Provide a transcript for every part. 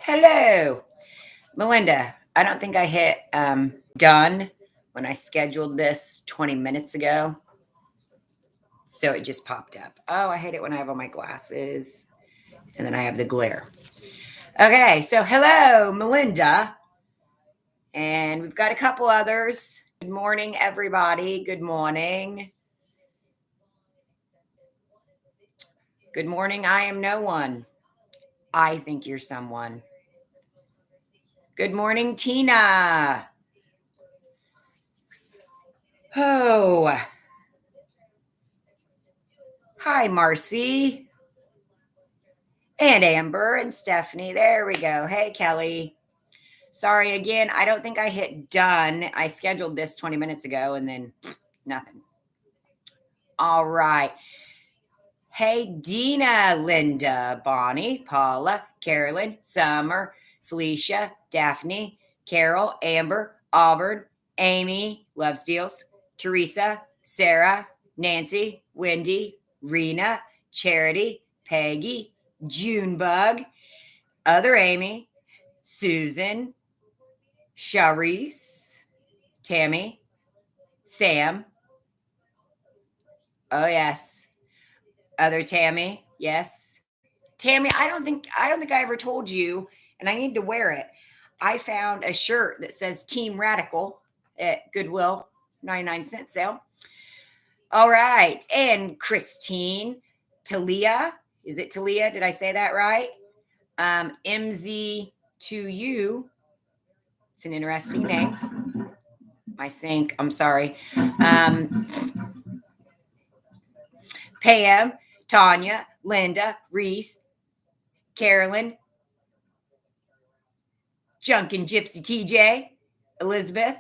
Hello, Melinda. I don't think I hit done when I scheduled this 20 minutes ago. So it just popped up. Oh, I hate it when I have on my glasses and then I have the glare. Okay, so hello, Melinda. And we've got a couple others. Good morning, everybody. Good morning. Good morning. I am no one. I think you're someone. Good morning, Tina. Oh, hi, Marcy. And Amber and Stephanie. There we go. Hey, Kelly. Sorry again. I don't think I hit done. I scheduled this 20 minutes ago and then nothing. All right. Hey, Dina, Linda, Bonnie, Paula, Carolyn, Summer, Felicia, Daphne, Carol, Amber, Auburn, Amy, Love Steals, Teresa, Sarah, Nancy, Wendy, Rena, Charity, Peggy, Junebug, other Amy, Susan, Sharice, Tammy, Sam. Oh yes. Other Tammy. Yes. Tammy, I don't think I ever told you, and I need to wear it. I found a shirt that says Team Radical at Goodwill, 99-cent sale. All right. And Christine, Talia. Is it Talia? Did I say that right? MZ2U. It's an interesting name. My sink. I'm sorry. Pam, Tanya, Linda, Reese, Carolyn, Junkin' Gypsy TJ, Elizabeth,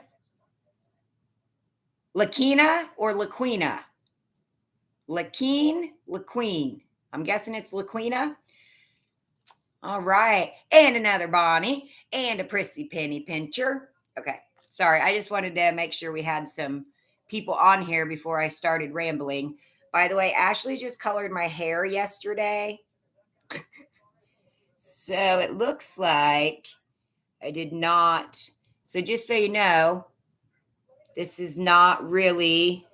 Lakina or Laquina? Laqueen. I'm guessing it's Laquina. All right. And another Bonnie and a Prissy Penny Pincher. Okay. Sorry. I just wanted to make sure we had some people on here before I started rambling. By the way, Ashley just colored my hair yesterday. So it looks like I did not. So just so you know, this is not really,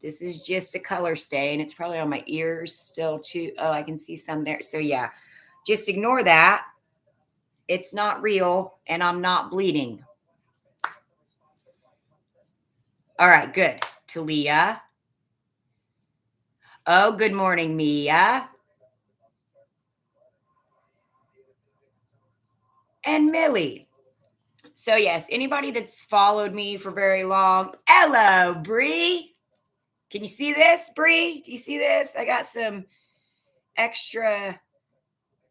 this is just a color stain. It's probably on my ears still too. Oh, I can see some there. So yeah, just ignore that. It's not real and I'm not bleeding. All right, good. Talia. Oh, good morning, Mia. And Millie. So yes, anybody that's followed me for very long. Hello, Bree. Can you see this, Bree? Do you see this? I got some extra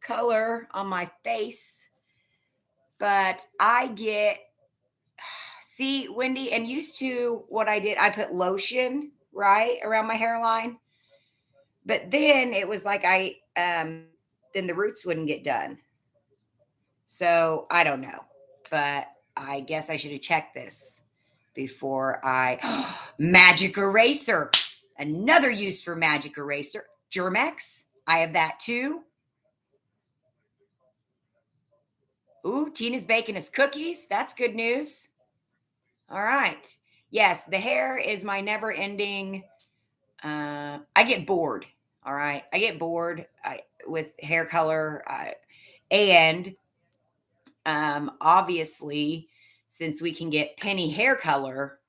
color on my face, but I get, see, Wendy, and used to what I did, I put lotion right around my hairline, but then it was like then the roots wouldn't get done. So I don't know, but I guess I should have checked this before I, magic eraser, another use for magic eraser, Germex. I have that too. Ooh, Tina's baking us cookies. That's good news. All right. Yes, the hair is my never ending. I get bored. All right. I get bored with hair color. And obviously, since we can get penny hair color,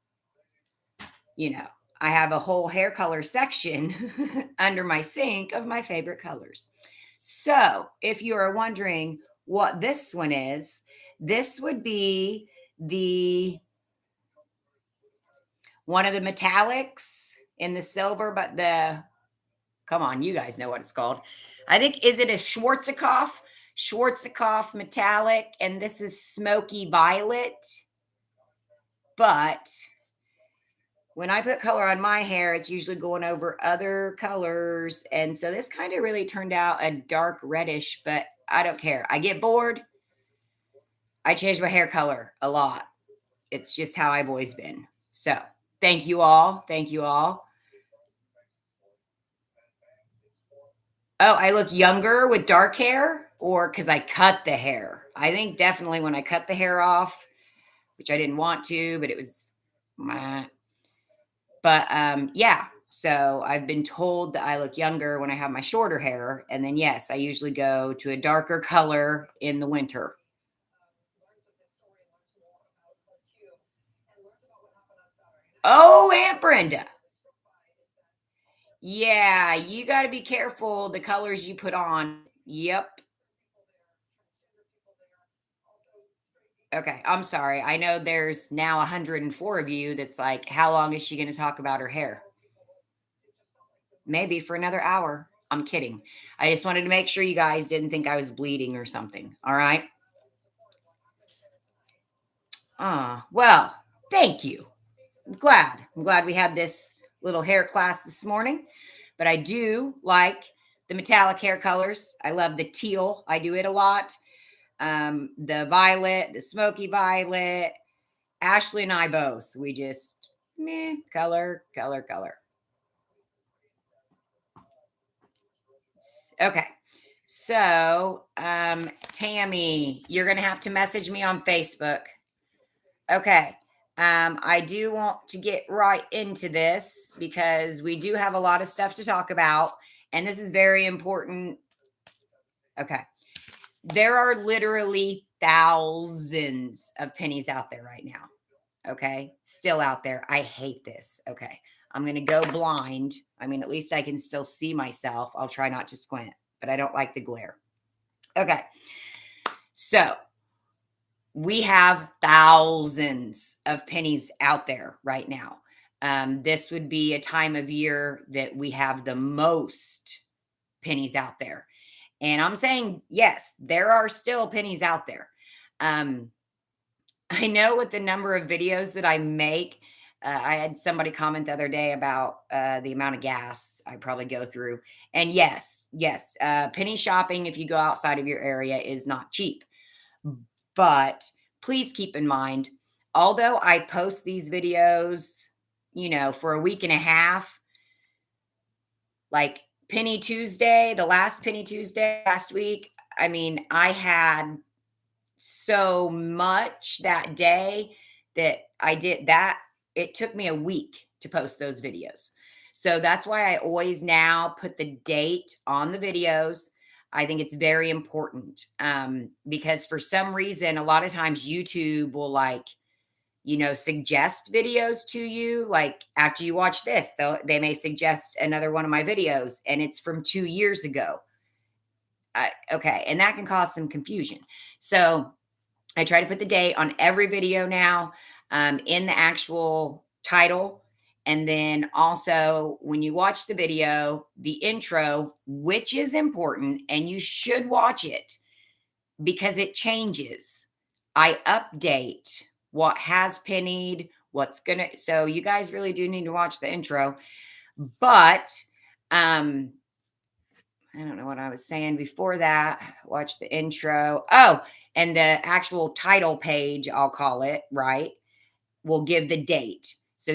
I have a whole hair color section under my sink of my favorite colors. So if you are wondering what this one is, this would be the one of the metallics in the silver, but come on, you guys know what it's called. I think, is it a Schwarzkopf metallic, and this is smoky violet. But when I put color on my hair, it's usually going over other colors. And so this kind of really turned out a dark reddish, but I don't care. I get bored. I change my hair color a lot. It's just how I've always been. So thank you all. Thank you all. Oh, I look younger with dark hair, or because I cut the hair? I think definitely when I cut the hair off, which I didn't want to, but it was meh. But yeah. So I've been told that I look younger when I have my shorter hair. And then yes, I usually go to a darker color in the winter. Oh, Aunt Brenda. Yeah, you got to be careful the colors you put on. Yep. Okay, I'm sorry. I know there's now 104 of you that's like, how long is she going to talk about her hair? Maybe for another hour. I'm kidding. I just wanted to make sure you guys didn't think I was bleeding or something. All right. Well, thank you. I'm glad. I'm glad we had this little hair class this morning. But I do like the metallic hair colors. I love the teal. I do it a lot. The violet, the smoky violet. Ashley and I both. We just meh, color, color, color. Okay. So, Tammy, you're gonna have to message me on Facebook. Okay. I do want to get right into this because we do have a lot of stuff to talk about, and this is very important. Okay. There are literally thousands of pennies out there right now. Okay. Still out there. I hate this. Okay. I'm going to go blind. I mean, at least I can still see myself. I'll try not to squint, but I don't like the glare. Okay. So we have thousands of pennies out there right now. This would be a time of year that we have the most pennies out there. And I'm saying, yes, there are still pennies out there. Um, I know with the number of videos that I make, I had somebody comment the other day about the amount of gas I probably go through. And yes, yes, penny shopping, if you go outside of your area, is not cheap. But please keep in mind, although I post these videos, for a week and a half, like Penny Tuesday, the last Penny Tuesday last week, I mean, I had so much that day that I did that. It took me a week to post those videos. So that's why I always now put the date on the videos. I think it's very important because for some reason, a lot of times YouTube will suggest videos to you. Like after you watch this, they may suggest another one of my videos and it's from 2 years ago. Okay. And that can cause some confusion. So I try to put the date on every video now in the actual title. And then also, when you watch the video, the intro, which is important, and you should watch it because it changes. I update what has pennied, what's gonna. So you guys really do need to watch the intro. But I don't know what I was saying before that. Watch the intro. Oh, and the actual title page, I'll call it, right? Will give the date. So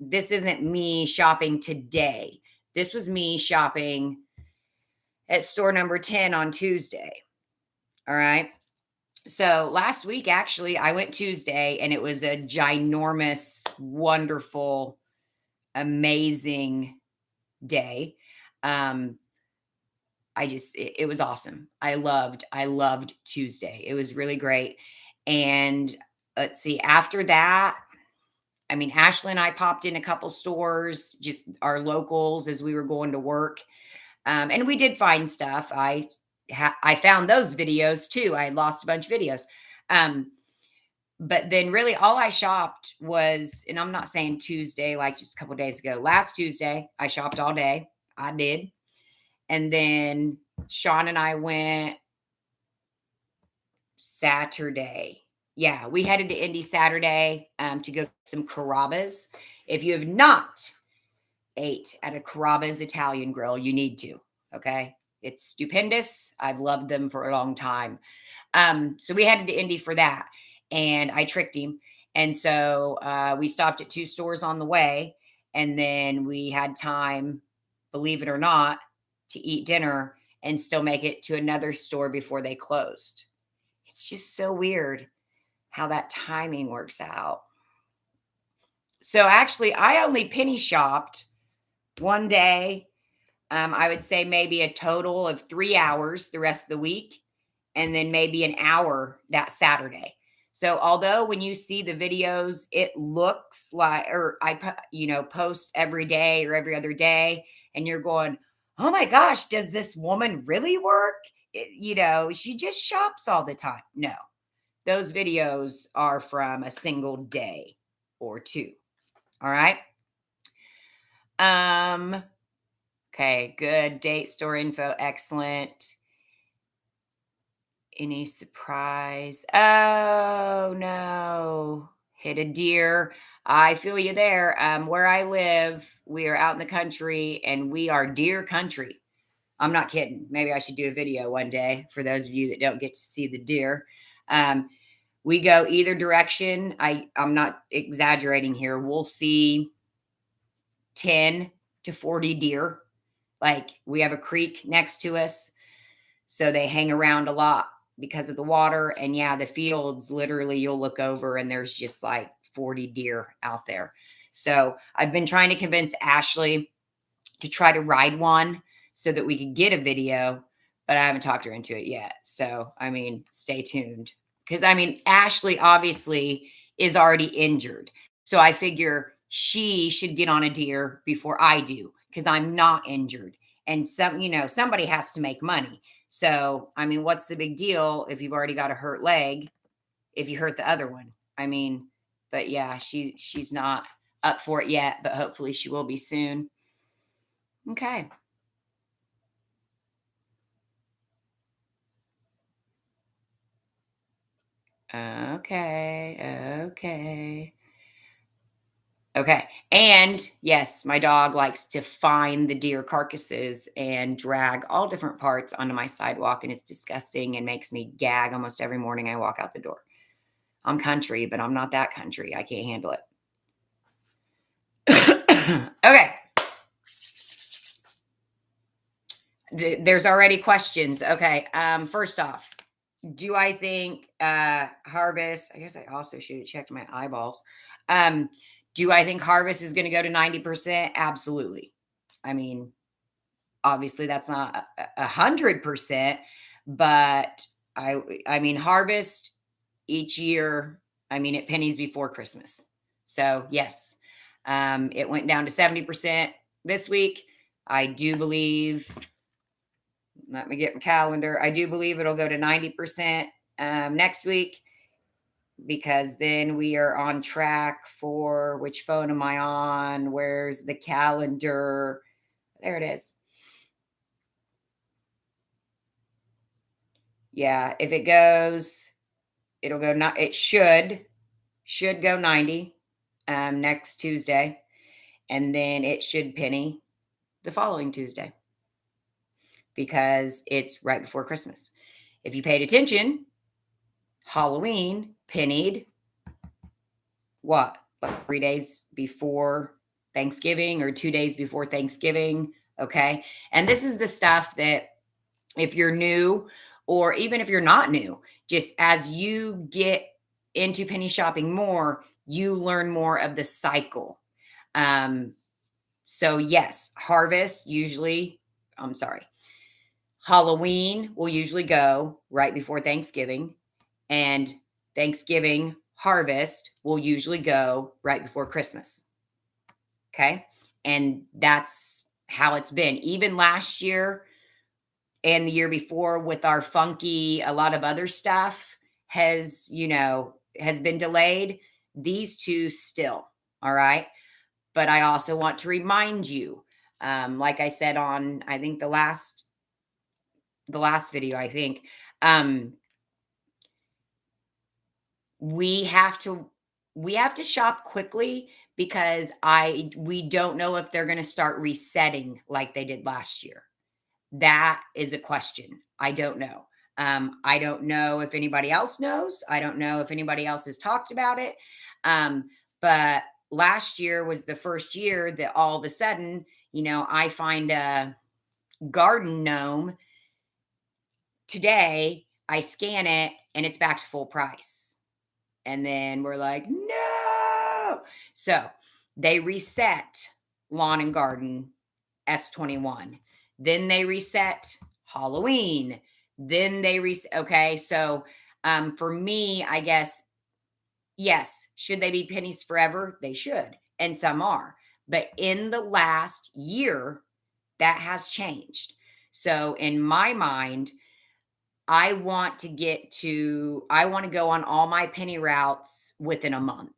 this isn't me shopping today. This was me shopping at store number 10 on Tuesday. All right. So last week, actually, I went Tuesday and it was a ginormous, wonderful, amazing day. Um, it was awesome. I loved Tuesday. It was really great. And let's see, after that, I mean, Ashley and I popped in a couple stores, just our locals as we were going to work. And we did find stuff. I found those videos too. I had lost a bunch of videos. Um, but then really all I shopped was, and I'm not saying Tuesday, like just a couple days ago. Last Tuesday, I shopped all day. I did. And then Sean and I went Saturday. Yeah, we headed to Indy Saturday to go get some Carrabba's. If you have not ate at a Carrabba's Italian grill, you need to. Okay, it's stupendous. I've loved them for a long time. So we headed to Indy for that, and I tricked him. And so we stopped at two stores on the way, and then we had time, believe it or not, to eat dinner. and still make it to another store before they closed. It's just so weird how that timing works out. So actually, I only penny shopped one day. I would say maybe a total of 3 hours the rest of the week, and then maybe an hour that Saturday. So although when you see the videos, it looks like, or post every day or every other day, and you're going, oh my gosh, does this woman really work? She just shops all the time. No, those videos are from a single day or two. All right. Um, okay, good. Date store info, excellent. Any surprise? Oh no. Hit a deer. I feel you there. Where I live, we are out in the country and we are deer country. I'm not kidding. Maybe I should do a video one day for those of you that don't get to see the deer. Um, we go either direction. I'm not exaggerating here. We'll see 10 to 40 deer. Like we have a creek next to us, so they hang around a lot because of the water. And yeah, the fields, literally, you'll look over and there's just like 40 deer out there. So I've been trying to convince Ashley to try to ride one so that we could get a video, but I haven't talked her into it yet. So, I mean, stay tuned. Because, I mean, Ashley obviously is already injured. So I figure she should get on a deer before I do because I'm not injured. And somebody has to make money. So, I mean, what's the big deal if you've already got a hurt leg if you hurt the other one? I mean, but yeah, she's not up for it yet, but hopefully she will be soon. Okay. Okay. Okay. And yes, my dog likes to find the deer carcasses and drag all different parts onto my sidewalk, and it's disgusting and makes me gag almost every morning I walk out the door. I'm country, but I'm not that country. I can't handle it. Okay. There's already questions. Okay. First off, do I think Harvest, I guess I also should have checked my eyeballs. Um, do I think Harvest is going to go to 90%? Absolutely. I mean, obviously that's not 100%, but I mean, Harvest each year, I mean, it pennies before Christmas. So yes, it went down to 70% this week. I do believe, let me get my calendar. I do believe it'll go to 90% next week, because then we are on track for, which phone am I on? Where's the calendar? There it is. Yeah, if it goes, it'll go not it should go 90 next Tuesday, and then it should penny the following Tuesday because it's right before Christmas. If you paid attention, Halloween pennied what? Like 3 days before Thanksgiving or 2 days before Thanksgiving. Okay. And this is the stuff that if you're new, or even if you're not new, just as you get into penny shopping more, you learn more of the cycle. Um, so yes, Halloween will usually go right before Thanksgiving, and Thanksgiving harvest will usually go right before Christmas. Okay. And that's how it's been. Even last year and the year before with our funky, a lot of other stuff has been delayed. These two still. All right. But I also want to remind you, like I said on, I think the last video, I think, um, we have to shop quickly because we don't know if they're going to start resetting like they did last year. That is a question. I don't know. I don't know if anybody else knows. I don't know if anybody else has talked about it. But last year was the first year that all of a sudden, I find a garden gnome today I scan it and it's back to full price. And then we're like, no. So they reset lawn and garden S21. Then they reset Halloween. Then they reset. Okay. So for me, I guess, yes, should they be pennies forever? They should. And some are. But in the last year, that has changed. So in my mind, I want to go on all my penny routes within a month.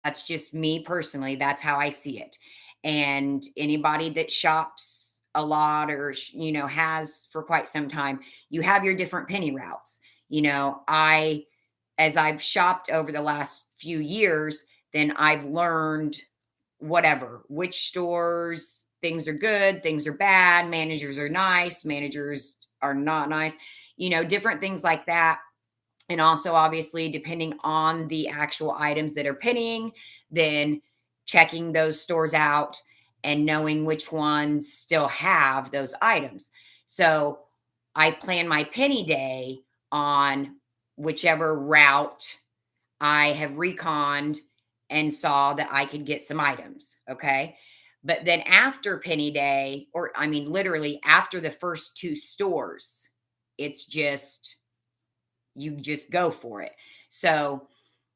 That's just me personally. That's how I see it. And anybody that shops a lot or, has for quite some time, you have your different penny routes. As I've shopped over the last few years, then I've learned whatever, which stores things are good, things are bad, managers are nice, managers are not nice, different things like that. And also, obviously, depending on the actual items that are pennying, then checking those stores out and knowing which ones still have those items. So I plan my penny day on whichever route I have reconned and saw that I could get some items. Okay. But then after penny day, or I mean, literally after the first two stores, it's just, you just go for it. So,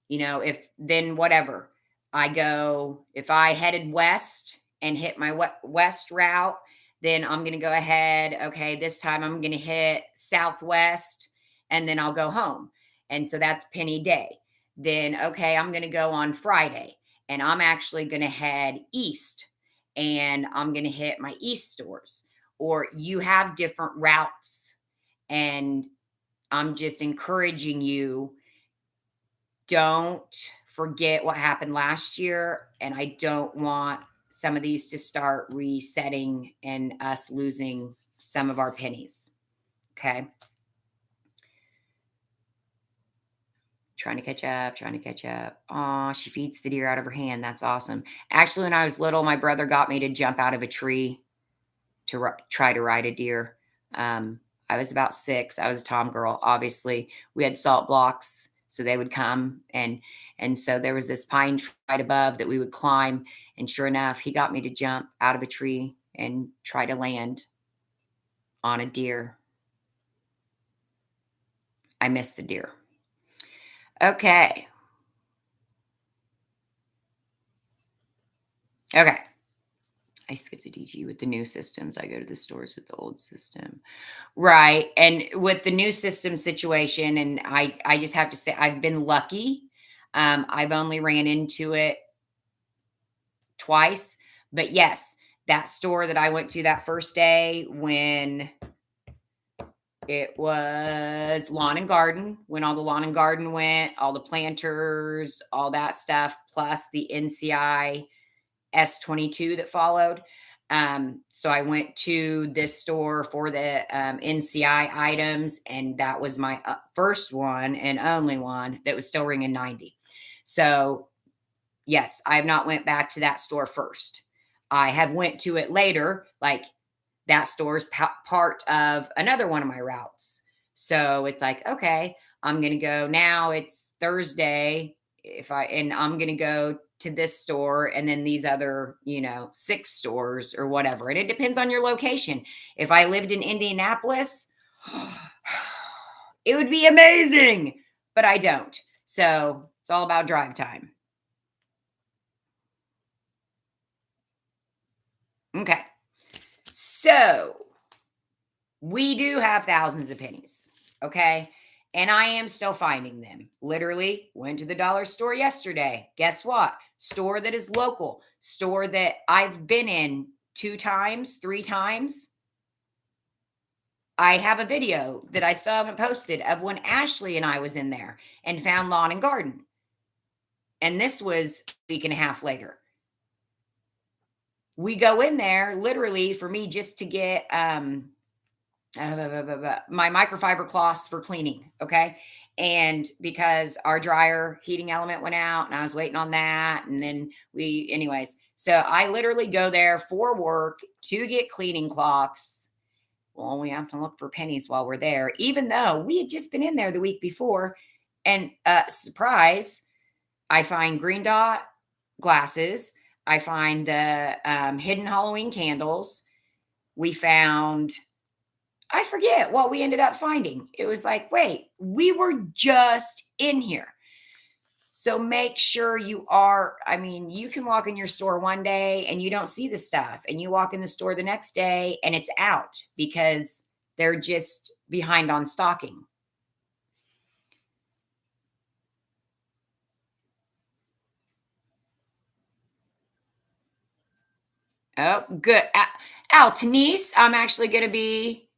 if then whatever, if I headed west and hit my west route, then I'm going to go ahead. Okay, this time I'm going to hit southwest and then I'll go home. And so that's penny day. Then, okay, I'm going to go on Friday and I'm actually going to head east and I'm going to hit my east stores. Or you have different routes, and I'm just encouraging you, don't forget what happened last year. And I don't want some of these to start resetting and us losing some of our pennies. Okay. Trying to catch up, trying to catch up. Oh, she feeds the deer out of her hand. That's awesome. Actually, when I was little, my brother got me to jump out of a tree to try to ride a deer. I was about 6. I was a tom girl. Obviously, we had salt blocks, so they would come and so there was this pine tree right above that we would climb. And sure enough, he got me to jump out of a tree and try to land on a deer. I missed the deer. Okay. Okay. I skipped the DG with the new systems. I go to the stores with the old system. Right. And with the new system situation, and I just have to say, I've been lucky. I've only ran into it twice. But yes, that store that I went to that first day when it was lawn and garden, when all the lawn and garden went, all the planters, all that stuff, plus the NCI S22 that followed. So I went to this store for the NCI items, and that was my first one and only one that was still ringing 90. So yes, I have not went back to that store first. I have went to it later, like that store's part of another one of my routes. So it's like, okay, I'm going to go now. It's Thursday. And I'm going to go to this store and then these other, 6 stores or whatever. And it depends on your location. If I lived in Indianapolis, it would be amazing, but I don't. So it's all about drive time. Okay. So we do have thousands of pennies. Okay. And I am still finding them. Literally went to the dollar store yesterday. Guess what? Store that is local, store that I've been in 2 times, 3 times. I have a video that I still haven't posted of when Ashley and I was in there and found lawn and garden. And this was a week and a half later. We go in there literally for me just to get my microfiber cloths for cleaning. Okay. And because our dryer heating element went out and I was waiting on that. And then anyways, so I literally go there for work to get cleaning cloths we'll only have to look for pennies while we're there, even though we had just been in there the week before. And surprise, I find green dot glasses. I find the hidden Halloween candles. We found, I forget what we ended up finding. It was like, wait, we were just in here. So make sure you are, I mean, you can walk in your store one day and you don't see the stuff, and you walk in the store the next day and it's out because they're just behind on stocking. Oh, good. Denise, I'm actually going to be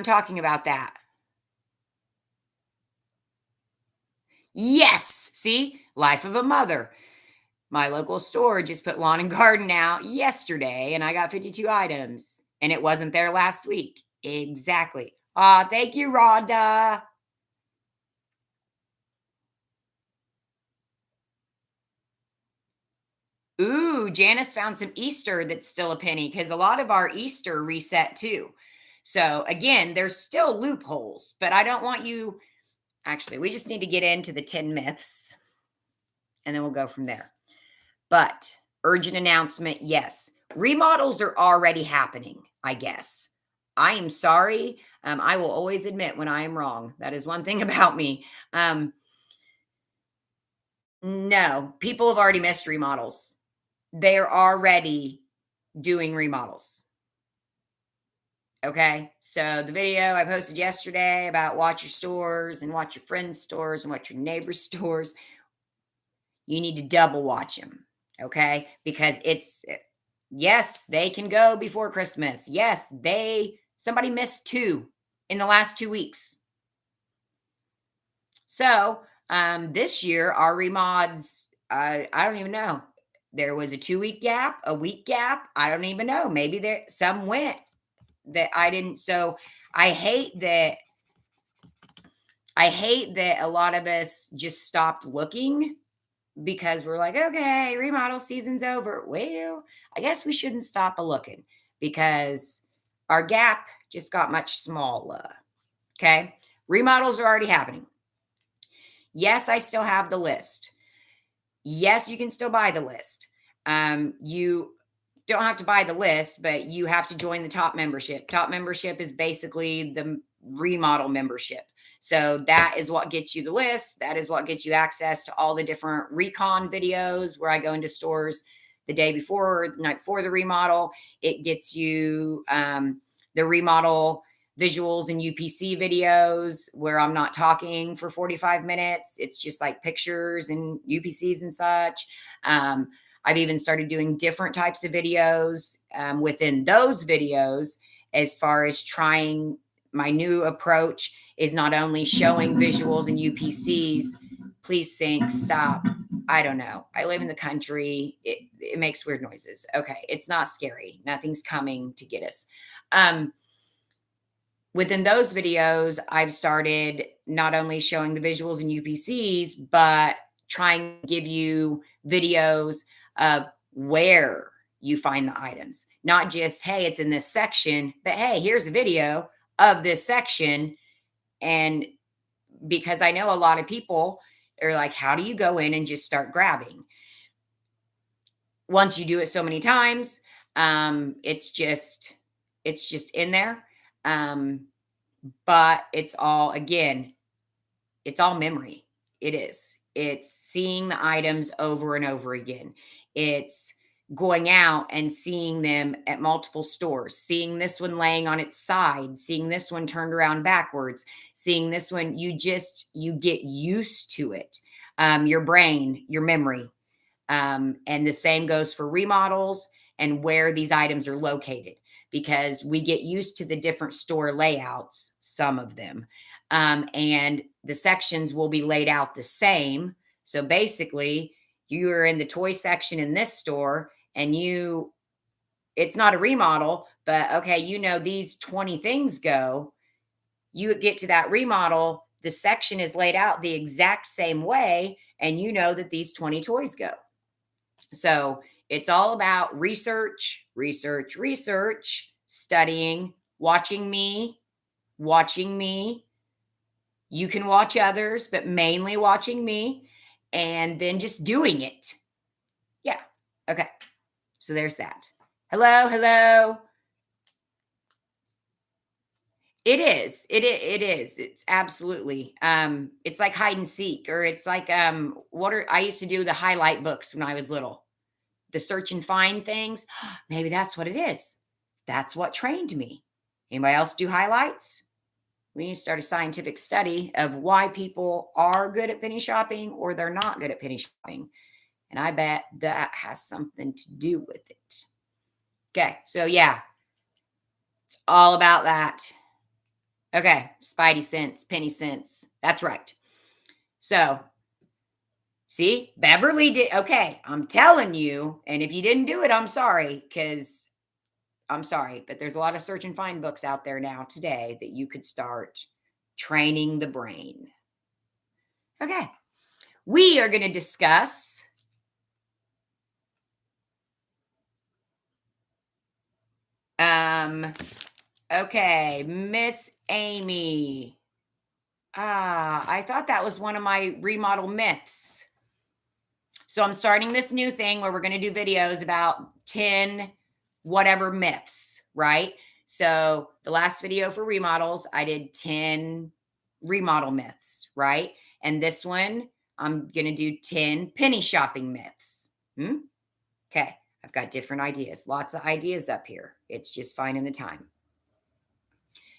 talking about that. Yes. See, life of a mother. My local store just put lawn and garden out yesterday, and I got 52 items, and it wasn't there last week. Exactly. Thank you, Rhonda. Ooh, Janice found some Easter that's still a penny because a lot of our Easter reset too. So again, there's still loopholes, but I don't want you. Actually, we just need to get into the 10 myths and then we'll go from there. But urgent announcement, yes, remodels are already happening, I guess. I am sorry. I will always admit when I am wrong. That is one thing about me. No, people have already missed remodels. They're already doing remodels. Okay. So the video I posted yesterday about watch your stores and watch your friends' stores and watch your neighbors' stores, you need to double watch them. Okay. Because yes, they can go before Christmas. Yes, somebody missed two in the last 2 weeks. So this year, our remods, I don't even know. There was a 2 week gap, a week gap. I don't even know. Maybe there some went that I didn't. So I hate that. I hate that a lot of us just stopped looking because we're like, okay, remodel season's over. Well, I guess we shouldn't stop a looking because our gap just got much smaller. Okay. Remodels are already happening. Yes, I still have the list. Yes, you can still buy the list. You don't have to buy the list, but you have to join the top membership. Top membership is basically the remodel membership. So that is what gets you the list. That is what gets you access to all the different recon videos where I go into stores the day before or the night before the remodel. It gets you the remodel visuals and UPC videos where I'm not talking for 45 minutes. It's just like pictures and UPCs and such. I've even started doing different types of videos within those videos as far as trying my new approach is not only showing visuals and UPCs. Please sync, stop. I don't know. I live in the country. It makes weird noises. Okay. It's not scary. Nothing's coming to get us. Within those videos, I've started not only showing the visuals and UPCs, but trying to give you videos of where you find the items. Not just, hey, it's in this section, but hey, here's a video of this section. And because I know a lot of people are like, how do you go in and just start grabbing? Once you do it so many times, it's just in there. But it's all, again, it's all memory. It is. It's seeing the items over and over again. It's going out and seeing them at multiple stores, seeing this one laying on its side, seeing this one turned around backwards, seeing this one. You get used to it. Your brain, your memory. And the same goes for remodels and where these items are located because we get used to the different store layouts, some of them. And the sections will be laid out the same. So basically, you are in the toy section in this store and it's not a remodel, but okay, these 20 things go. You get to that remodel, the section is laid out the exact same way, and you know that these 20 toys go. So it's all about research, research, research, studying, watching me, watching me. You can watch others, but mainly watching me, and then just doing it. Yeah. Okay. So there's that. Hello, hello. It is. It is. It's absolutely. It's like hide and seek, or it's like what are I used to do the highlight books when I was little. The search and find things. Maybe that's what it is. That's what trained me. Anybody else do highlights? We need to start a scientific study of why people are good at penny shopping or they're not good at penny shopping. And I bet that has something to do with it. Okay, so yeah, it's all about that. Okay, Spidey sense, penny sense. That's right. So, see, Beverly did. Okay, I'm telling you. And if you didn't do it, I'm sorry, because I'm sorry, but there's a lot of search and find books out there now today that you could start training the brain. Okay, we are going to discuss okay, Miss Amy. I thought that was one of my remodel myths. So I'm starting this new thing where we're going to do videos about 10 whatever myths, right? So the last video for remodels, I did 10 remodel myths, right? And this one, I'm going to do 10 penny shopping myths. Okay. I've got different ideas, lots of ideas up here. It's just finding the time.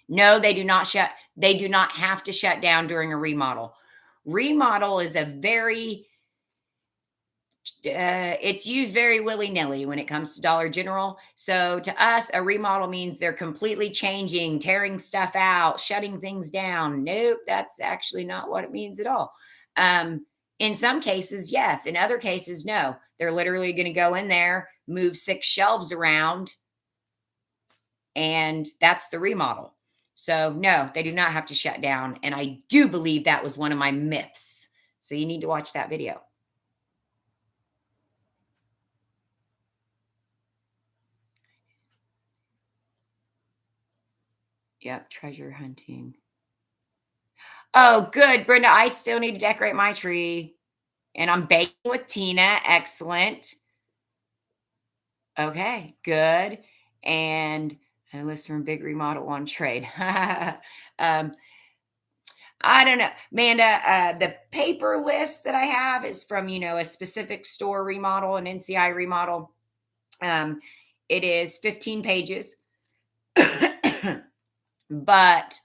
No, they do not have to shut down during a remodel. Remodel is a very it's used very willy-nilly when it comes to Dollar General. So to us, a remodel means they're completely changing, tearing stuff out, shutting things down. Nope, that's actually not what it means at all. In some cases, yes. In other cases, no. They're literally going to go in there, move 6 shelves around, and that's the remodel. So no, they do not have to shut down. And I do believe that was one of my myths. So you need to watch that video. Yep, treasure hunting. Oh, good, Brenda. I still need to decorate my tree. And I'm baking with Tina. Excellent. Okay, good. And a list from Big Remodel One Trade. I don't know, Amanda. The paper list that I have is from a specific store remodel, an NCI remodel. It is 15 pages, but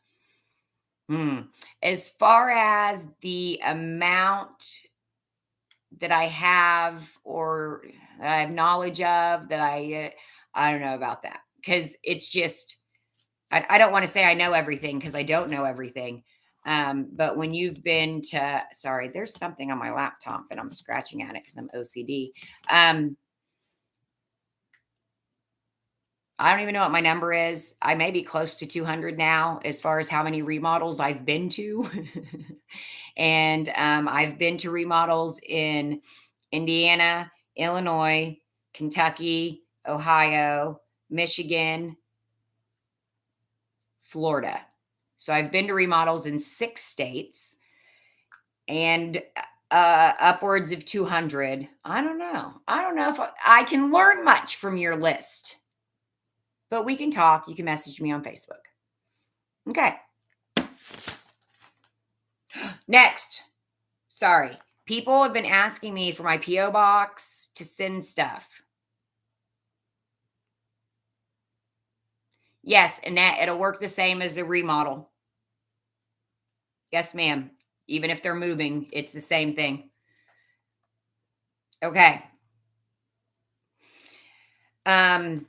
as far as the amount that I have or that I have knowledge of, that I don't know about that, because it's just I don't want to say I know everything, because I don't know everything. But when you've been to, sorry, there's something on my laptop and I'm scratching at it because I'm OCD. I don't even know what my number is. I may be close to 200 now as far as how many remodels I've been to. And I've been to remodels in Indiana, Illinois, Kentucky, Ohio, Michigan, Florida. So I've been to remodels in 6 states and upwards of 200. I don't know. I don't know if I can learn much from your list, but we can talk. You can message me on Facebook. Okay. Next. Sorry. People have been asking me for my P.O. box to send stuff. Yes, Annette, it'll work the same as a remodel. Yes, ma'am. Even if they're moving, it's the same thing. Okay. I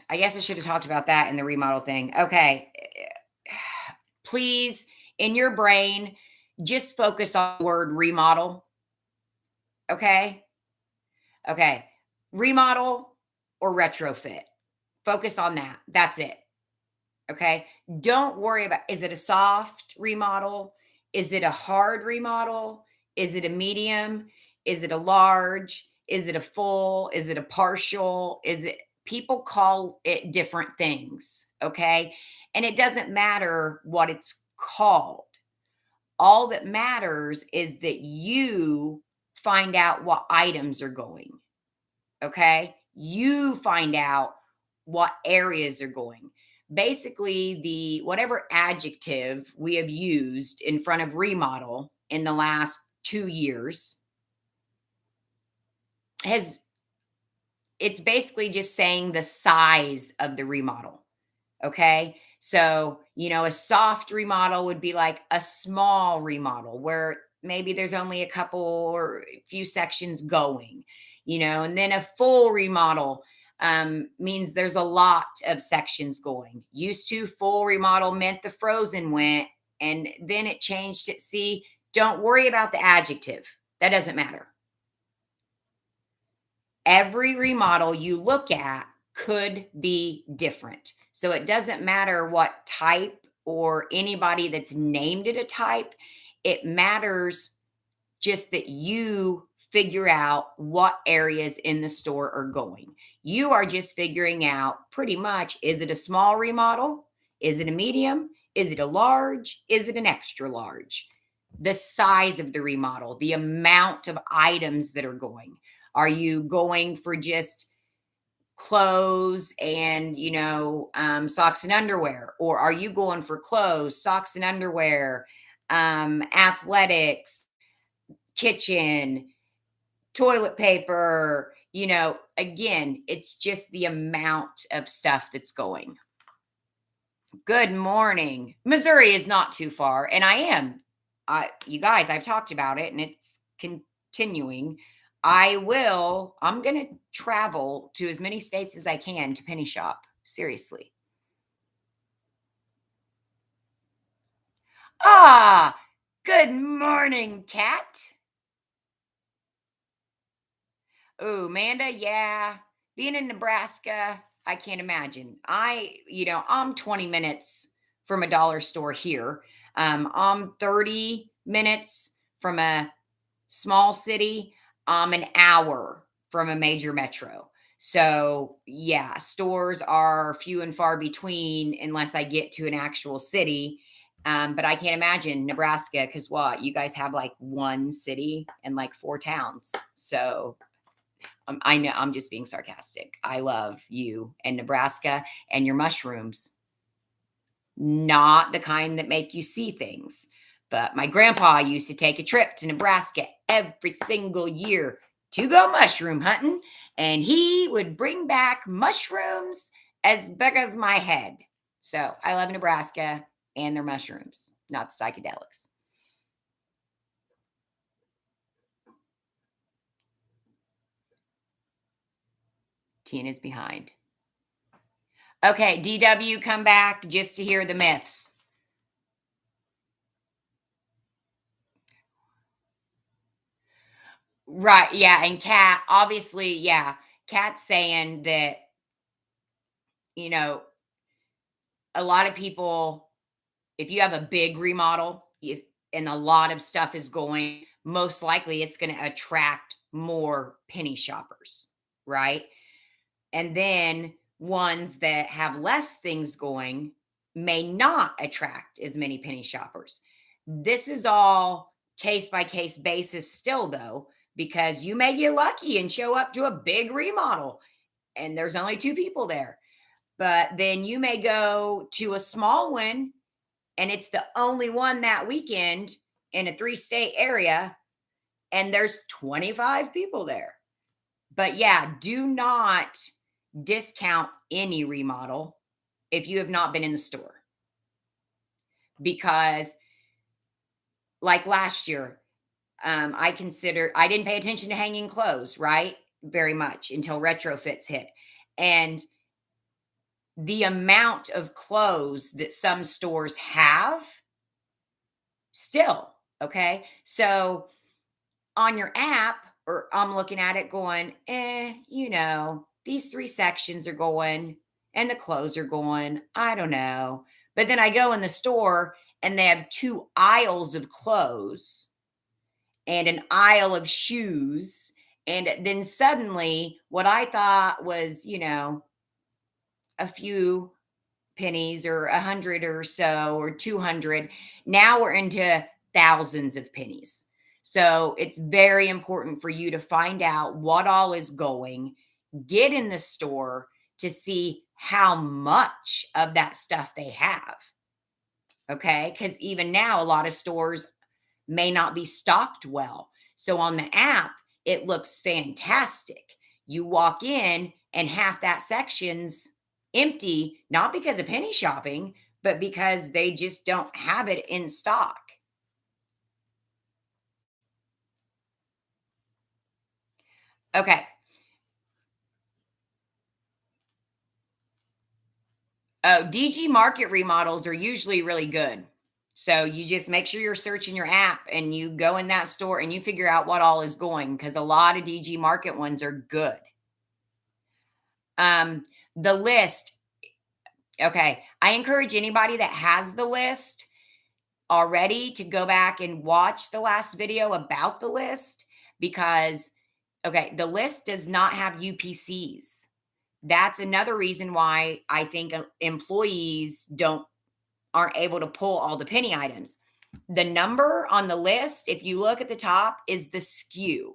guess I should have talked about that in the remodel thing. Okay. Please, in your brain, just focus on the word remodel. Okay. Okay. Remodel or retrofit. Focus on that. That's it. Okay. Don't worry about, is it a soft remodel? Is it a hard remodel? Is it a medium? Is it a large? Is it a full? Is it a partial? Is it people call it different things, okay? And it doesn't matter what it's called. All that matters is that you find out what items are going, okay? You find out what areas are going. Basically, the whatever adjective we have used in front of remodel in the last 2 years has it's basically just saying the size of the remodel. Okay. So, a soft remodel would be like a small remodel where maybe there's only a couple or a few sections going, and then a full remodel means there's a lot of sections going. Used to, full remodel meant the frozen went, and then it changed it. See, don't worry about the adjective, that doesn't matter. Every remodel you look at could be different. So it doesn't matter what type or anybody that's named it a type. It matters just that you figure out what areas in the store are going. You are just figuring out pretty much, is it a small remodel? Is it a medium? Is it a large? Is it an extra large? The size of the remodel, the amount of items that are going. Are you going for just clothes and socks and underwear, or are you going for clothes, socks and underwear, athletics, kitchen, toilet paper? Again, it's just the amount of stuff that's going. Good morning. Missouri is not too far, and you guys, I've talked about it and it's continuing. I'm going to travel to as many states as I can to penny shop. Seriously. Ah, good morning, Kat. Oh, Amanda, yeah. Being in Nebraska, I can't imagine. I'm 20 minutes from a dollar store here. I'm 30 minutes from a small city. I'm an hour from a major metro. So, yeah, stores are few and far between unless I get to an actual city. But I can't imagine Nebraska because what? You guys have like one city and like four towns. So, I know I'm just being sarcastic. I love you and Nebraska and your mushrooms. Not the kind that make you see things. But my grandpa used to take a trip to Nebraska every single year to go mushroom hunting, and he would bring back mushrooms as big as my head. So I love Nebraska and their mushrooms, not the psychedelics. Tina's behind. Okay, DW, come back just to hear the myths. Right. Yeah. And Kat, obviously, yeah. Kat's saying that, you know, a lot of people, if you have a big remodel and a lot of stuff is going, most likely it's going to attract more penny shoppers. Right. And then ones that have less things going may not attract as many penny shoppers. This is all case by case basis, still, though, because you may get lucky and show up to a big remodel and there's only two people there. But then you may go to a small one and it's the only one that weekend in a three-state area and there's 25 people there. But yeah, do not discount any remodel if you have not been in the store. Because, like last year, I didn't pay attention to hanging clothes, right? Very much until retrofits hit. And the amount of clothes that some stores have still, okay? So on your app, or I'm looking at it going, these three sections are going and the clothes are going. I don't know. But then I go in the store and they have two aisles of clothes and an aisle of shoes And then suddenly, what I thought was, a few pennies or 100 or so or 200, now we're into thousands of pennies. So it's very important for you to find out what all is going, get in the store to see how much of that stuff they have. Okay. Because even now, a lot of stores may not be stocked well. So on the app, it looks fantastic. You walk in and half that section's empty, not because of penny shopping, but because they just don't have it in stock. Okay. Oh, DG Market remodels are usually really good. So you just make sure you're searching your app and you go in that store and you figure out what all is going because a lot of DG Market ones are good. Um, the list, okay. I encourage anybody that has the list already to go back and watch the last video about the list because, okay, the list does not have UPCs. That's another reason why I think employees aren't able to pull all the penny items. The number on the list, if you look at the top, is the SKU.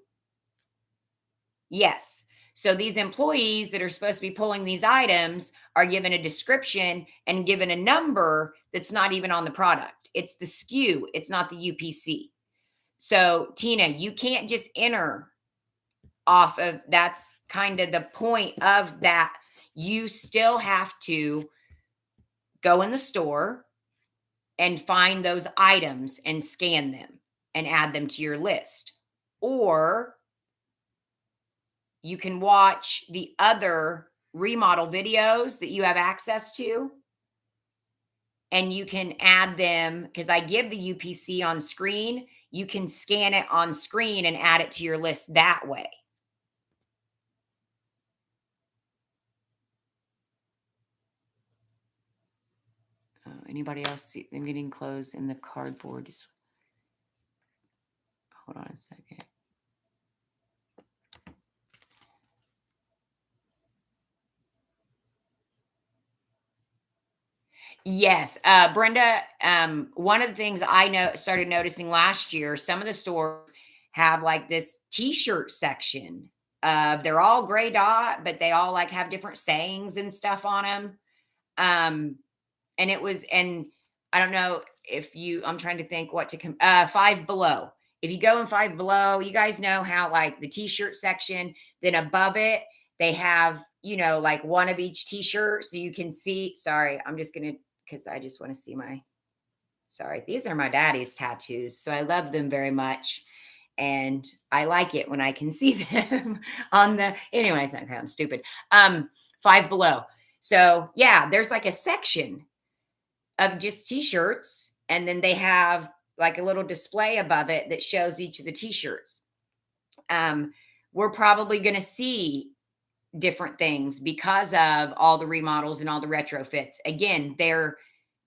Yes. So these employees that are supposed to be pulling these items are given a description and given a number that's not even on the product. It's the SKU, it's not the UPC. So, Tina, you can't just enter off of that's kind of the point of that. You still have to go in the store and find those items and scan them and add them to your list. Or you can watch the other remodel videos that you have access to, and you can add them because I give the UPC on screen. You can scan it on screen and add it to your list that way. Anybody else see them getting clothes in the cardboard? Hold on a second. Yes, Brenda. One of the things I started noticing last year, some of the stores have like this T-shirt section. They're all gray dot, but they all like have different sayings and stuff on them. Um, and I don't know if you. I'm trying to think what to Five Below. If you go in Five Below, you guys know how like the T-shirt section, then above it they have like one of each T-shirt, so you can see. Sorry, I'm just gonna because I just want to see my. Sorry, these are my daddy's tattoos, so I love them very much, and I like it when I can see them on the. Anyways, okay, I'm stupid. Five Below. So yeah, there's like a section of just T-shirts, and then they have like a little display above it that shows each of the T-shirts. We're probably going to see different things because of all the remodels and all the retrofits. Again, they're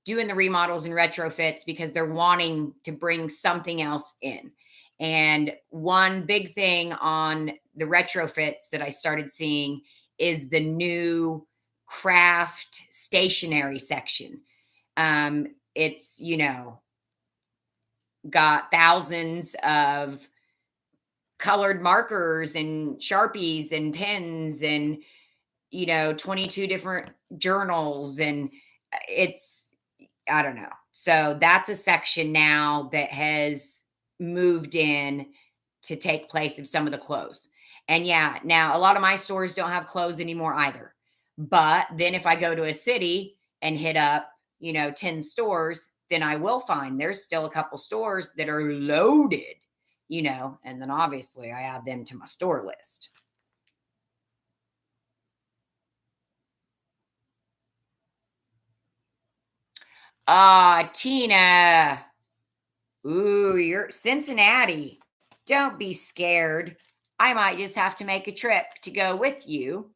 doing the remodels and retrofits because they're wanting to bring something else in. And one big thing on the retrofits that I started seeing is the new craft stationery section. It's, got thousands of colored markers and Sharpies and pens and 22 different journals and it's I don't know. So that's a section now that has moved in to take place of some of the clothes. And yeah, now a lot of my stores don't have clothes anymore either. But then if I go to a city and hit up, 10 stores, then I will find there's still a couple stores that are loaded, and then obviously I add them to my store list. Ah, Tina. Ooh, you're Cincinnati. Don't be scared. I might just have to make a trip to go with you,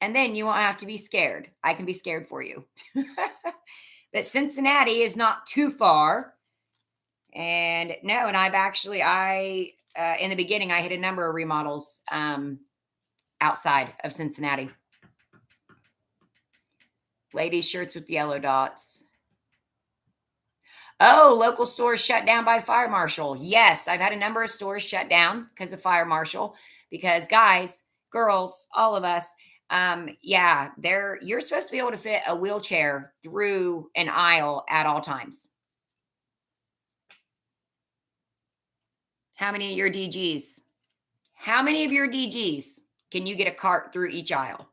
and then you won't have to be scared. I can be scared for you. But Cincinnati is not too far. And no, and I in the beginning, I had a number of remodels outside of Cincinnati. Ladies' shirts with yellow dots. Oh, local stores shut down by fire marshal. Yes, I've had a number of stores shut down because of fire marshal. Because guys, girls, all of us, yeah, you're supposed to be able to fit a wheelchair through an aisle at all times. How many of your DGs? How many of your DGs can you get a cart through each aisle?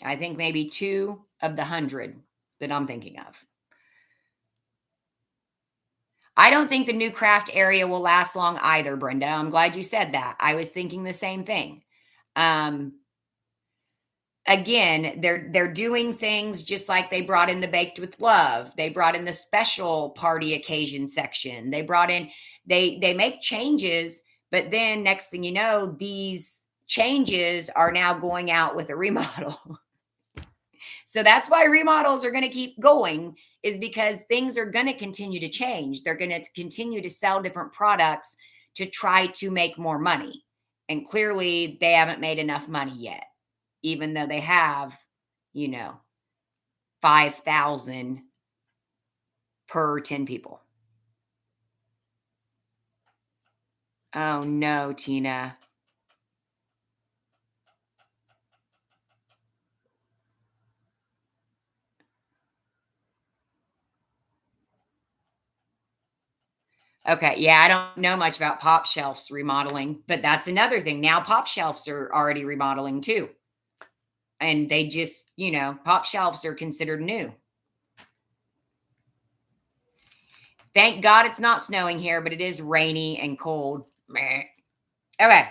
I think maybe 2 of the 100 that I'm thinking of. I don't think the new craft area will last long either, Brenda. I'm glad you said that. I was thinking the same thing. Um, Again, they're doing things just like they brought in the baked with love. They brought in the special party occasion section. They brought in they make changes, but then next thing you know, these changes are now going out with a remodel. So that's why remodels are going to keep going, is because things are going to continue to change. They're going to continue to sell different products to try to make more money. And clearly they haven't made enough money yet, even though they have, 5,000 per 10 people. Oh no, Tina. Okay, yeah, I don't know much about pop shelves remodeling, but that's another thing. Now pop shelves are already remodeling too. And they just, pop shelves are considered new. Thank God it's not snowing here, but it is rainy and cold. Meh. Okay,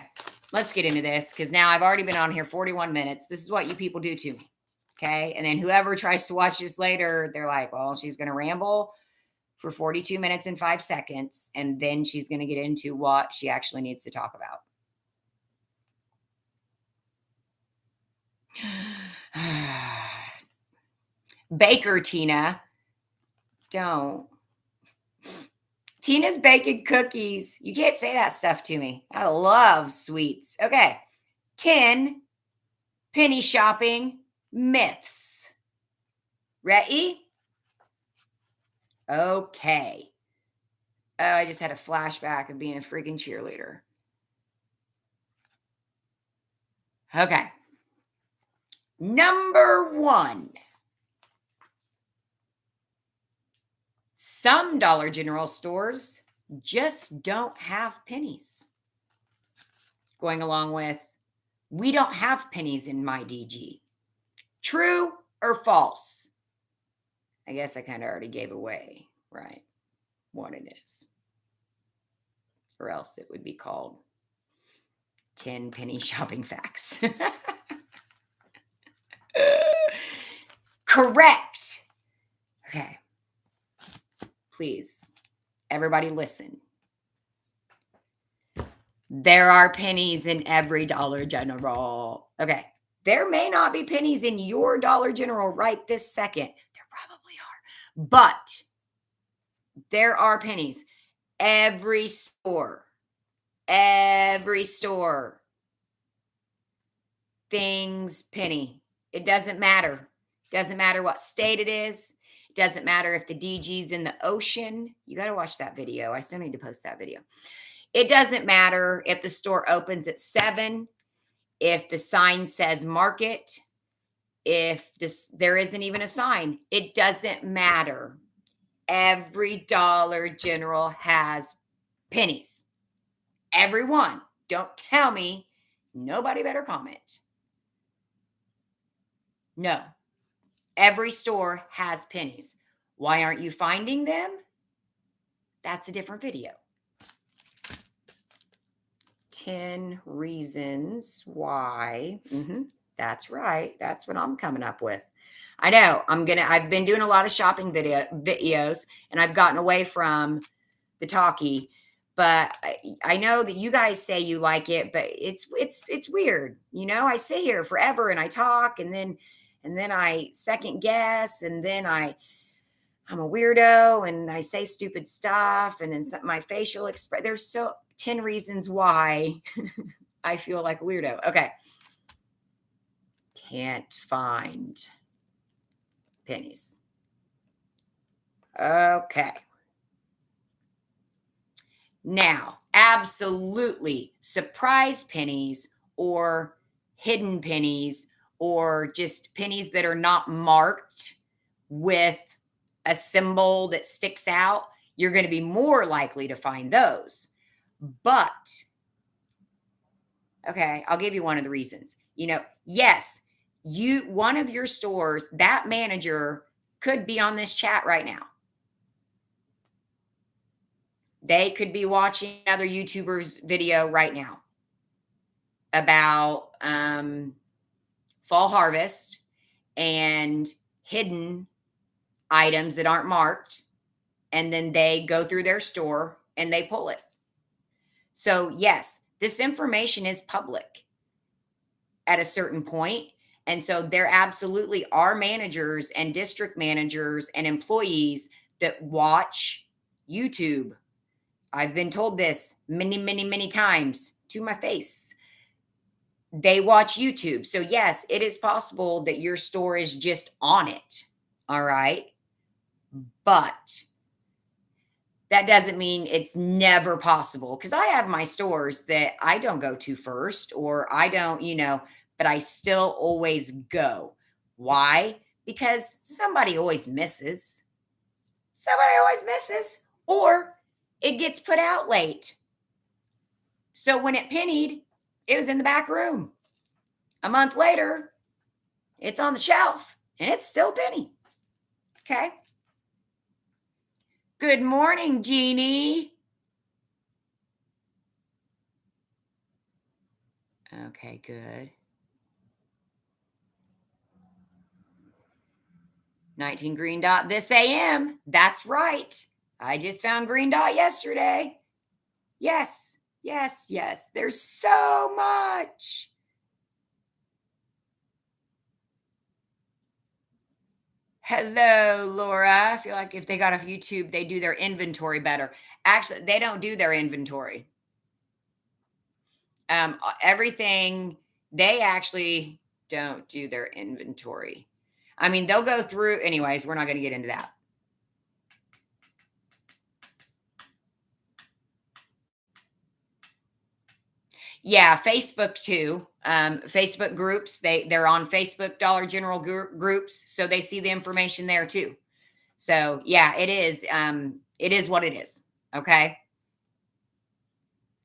let's get into this because now I've already been on here 41 minutes. This is what you people do to me. Okay. And then whoever tries to watch this later, they're like, well, she's going to ramble for 42 minutes and 5 seconds. And then she's going to get into what she actually needs to talk about. Baker Tina. Don't. Tina's baking cookies. You can't say that stuff to me. I love sweets. Okay. 10 penny shopping myths. Ready? Okay. Oh, I just had a flashback of being a freaking cheerleader. Okay. Number 1. Some Dollar General stores just don't have pennies. Going along with, we don't have pennies in my DG. True or false? I guess I kind of already gave away, right, what it is. Or else it would be called 10 penny shopping facts. Correct. Okay. Please, everybody listen. There are pennies in every Dollar General. Okay. There may not be pennies in your Dollar General right this second. There probably are. But there are pennies. Every store, things penny. It doesn't matter. Doesn't matter what state it is. Doesn't matter if the DG's in the ocean. You got to watch that video. I still need to post that video. It doesn't matter if the store opens at 7, if the sign says market, if there isn't even a sign. It doesn't matter. Every Dollar General has pennies. Everyone. Don't tell me. Nobody better comment. No. Every store has pennies. Why aren't you finding them? That's a different video. 10 reasons why. That's right. That's what I'm coming up with. I know. I've been doing a lot of shopping videos and I've gotten away from the talkie, but I know that you guys say you like it, but it's weird. I sit here forever and I talk and then I second guess and then I'm a weirdo and I say stupid stuff and then my facial expression. 10 reasons why I feel like a weirdo. Okay. Can't find pennies. Okay. Now, absolutely surprise pennies or hidden pennies or just pennies that are not marked with a symbol that sticks out, you're going to be more likely to find those. But, okay, I'll give you one of the reasons. Yes, one of your stores, that manager could be on this chat right now. They could be watching another YouTuber's video right now about fall harvest and hidden items that aren't marked. And then they go through their store and they pull it. So, yes, this information is public at a certain point. And so there absolutely are managers and district managers and employees that watch YouTube. I've been told this many, many, many times to my face. They watch YouTube. So, yes, it is possible that your store is just on it. All right. But that doesn't mean it's never possible, because I have my stores that I don't go to first, or I don't, but I still always go. Why? Because somebody always misses. Somebody always misses, or it gets put out late. So when it pennied, it was in the back room. A month later, it's on the shelf and it's still a penny. Okay. Good morning, Jeannie. Okay, good. 19 green dot this AM. That's right. I just found green dot yesterday. Yes, yes, yes. There's so much. Hello, Laura. I feel like if they got off YouTube, they do their inventory better. Actually, they don't do their inventory. Everything, they actually don't do their inventory. I mean, they'll go through, anyways, we're not going to get into that. Yeah, Facebook too. Facebook groups, they're on Facebook Dollar General groups, so they see the information there too. So yeah, it is what it is. Okay.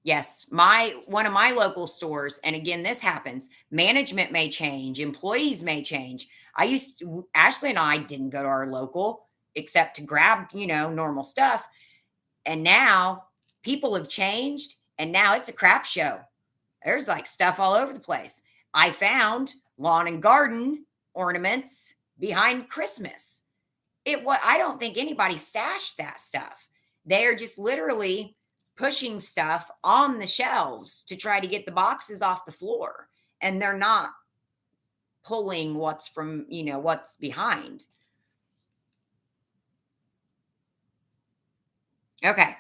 Yes, one of my local stores, and again, this happens. Management may change, employees may change. Ashley and I didn't go to our local except to grab, normal stuff. And now people have changed, and now it's a crap show. There's like stuff all over the place. I found lawn and garden ornaments behind Christmas. I don't think anybody stashed that stuff. They are just literally pushing stuff on the shelves to try to get the boxes off the floor, and they're not pulling what's behind. Okay.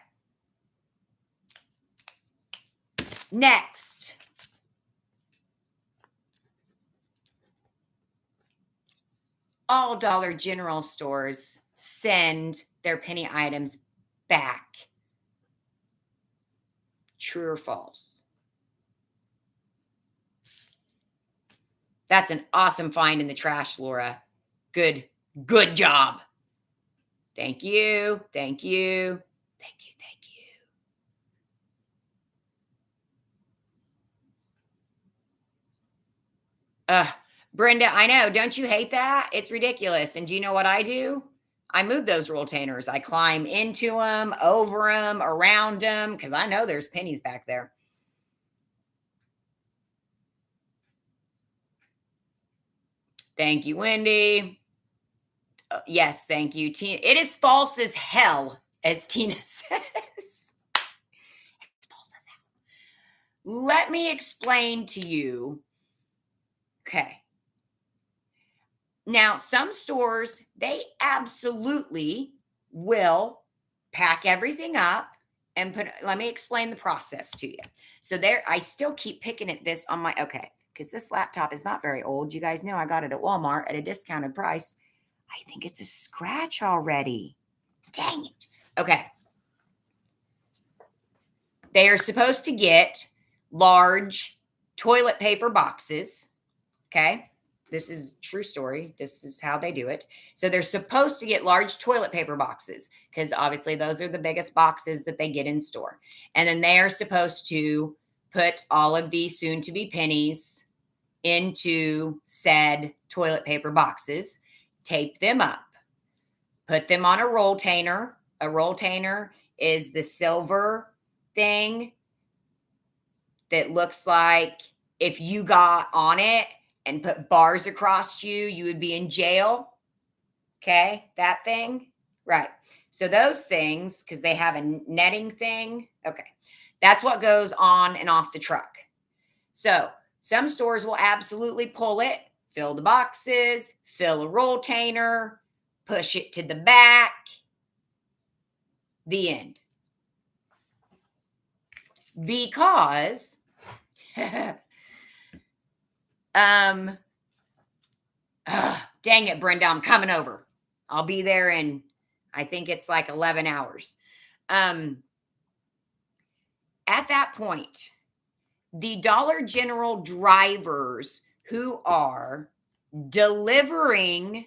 Next. All Dollar General stores send their penny items back. True or false? That's an awesome find in the trash, Laura. Good job. Thank you. Thank you. Thank you. Thank you. Brenda, I know. Don't you hate that? It's ridiculous. And do you know what I do? I move those rolltainers. I climb into them, over them, around them, because I know there's pennies back there. Thank you, Wendy. Yes, thank you, Tina. It is false as hell, as Tina says. It's false as hell. Let me explain to you. Okay. Now, some stores, they absolutely will pack everything up and let me explain the process to you. So there, I still keep picking at this on my, okay, because this laptop is not very old. You guys know I got it at Walmart at a discounted price. I think it's a scratch already. Dang it. Okay. They are supposed to get large toilet paper boxes. Okay. This is true story. This is how they do it. So they're supposed to get large toilet paper boxes because obviously those are the biggest boxes that they get in store. And then they are supposed to put all of these soon to be pennies into said toilet paper boxes, tape them up, put them on a rolltainer. A rolltainer is the silver thing that looks like if you got on it and put bars across you, you would be in jail. Okay, that thing. Right. So those things, because they have a netting thing. Okay. That's what goes on and off the truck. So some stores will absolutely pull it, fill the boxes, fill a rolltainer, push it to the back. The end. Because dang it, Brenda, I'm coming over. I'll be there in, I think it's like 11 hours. At that point, the Dollar General drivers who are delivering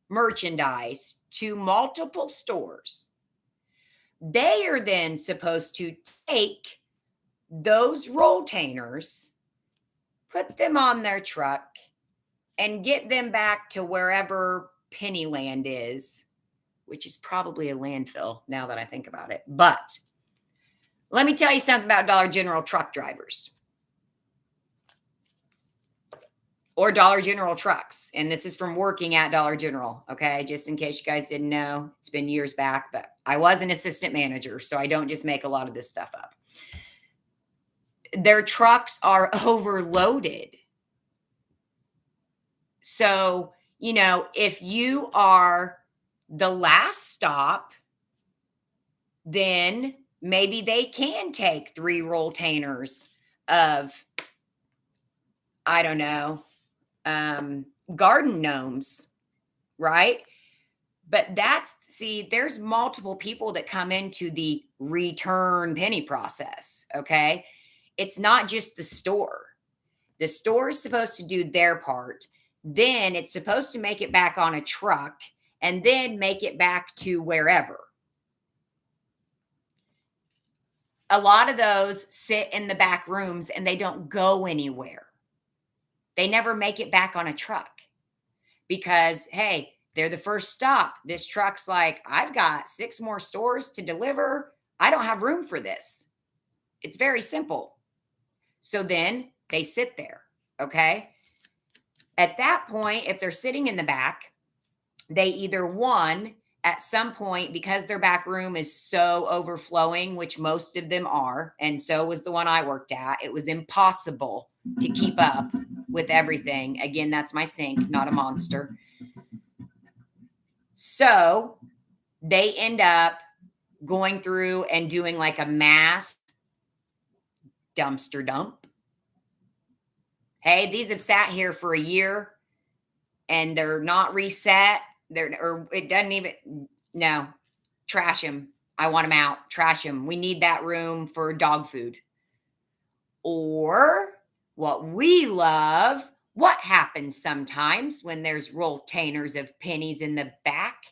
merchandise to multiple stores, they are then supposed to take those rolltainers, put them on their truck, and get them back to wherever Pennyland is, which is probably a landfill now that I think about it. But let me tell you something about Dollar General truck drivers or Dollar General trucks. And this is from working at Dollar General. Okay. Just in case you guys didn't know, it's been years back, but I was an assistant manager. So I don't just make a lot of this stuff up. Their trucks are overloaded. So, if you are the last stop, then maybe they can take 3 rolltainers of, I don't know, garden gnomes, right? But there's multiple people that come into the return penny process, okay? It's not just the store. The store is supposed to do their part. Then it's supposed to make it back on a truck and then make it back to wherever. A lot of those sit in the back rooms and they don't go anywhere. They never make it back on a truck because, hey, they're the first stop. This truck's like, I've got 6 more stores to deliver. I don't have room for this. It's very simple. So then they sit there, okay? At that point, if they're sitting in the back, they either at some point, because their back room is so overflowing, which most of them are, and so was the one I worked at, it was impossible to keep up with everything. Again, that's my sink, not a monster. So they end up going through and doing like a mass dumpster dump. Hey, these have sat here for a year and they're not reset. It doesn't even, no, trash them. I want them out. Trash them. We need that room for dog food. Or what we love, what happens sometimes when there's rolltainers of pennies in the back?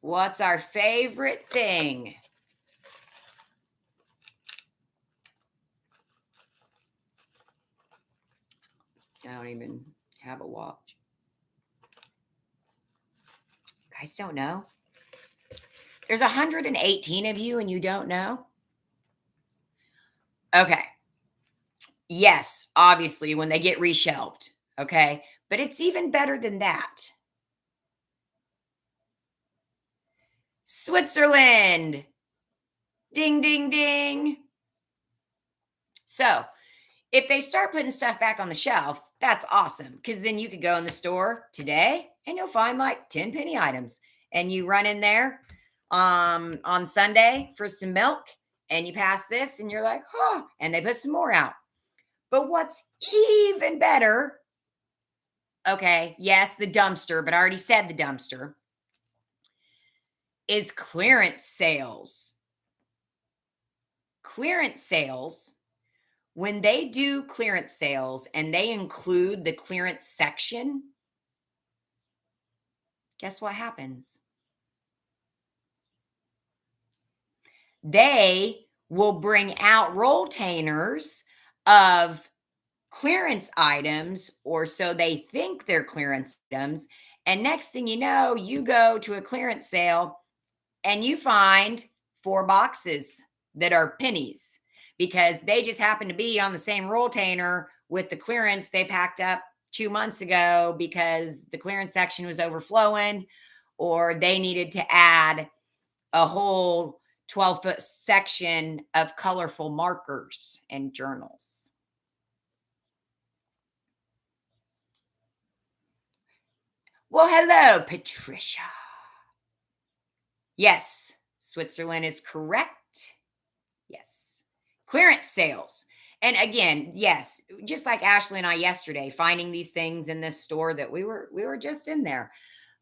What's our favorite thing? I don't even have a watch. You guys don't know? There's 118 of you and you don't know? Okay. Yes, obviously, when they get reshelved. Okay. But it's even better than that. Switzerland. Ding, ding, ding. So if they start putting stuff back on the shelf, That's awesome because then you could go in the store today and you'll find like 10 penny items. And you run in there on Sunday for some milk and you pass this and you're like, oh, and they put some more out. But what's even better, okay, yes, the dumpster, but I already said the dumpster, is clearance sales. Clearance sales, when they do clearance sales and they include the clearance section, guess what happens? They will bring out rolltainers of clearance items, or so they think they're clearance items. And next thing you know, you go to a clearance sale and you find 4 boxes that are pennies because they just happen to be on the same rolltainer with the clearance they packed up 2 months ago because the clearance section was overflowing, or they needed to add a whole 12-foot section of colorful markers and journals. Well, hello, Patricia. Yes, Switzerland is correct. Yes. Clearance sales. And again, yes, just like Ashley and I yesterday, finding these things in this store that we were just in there.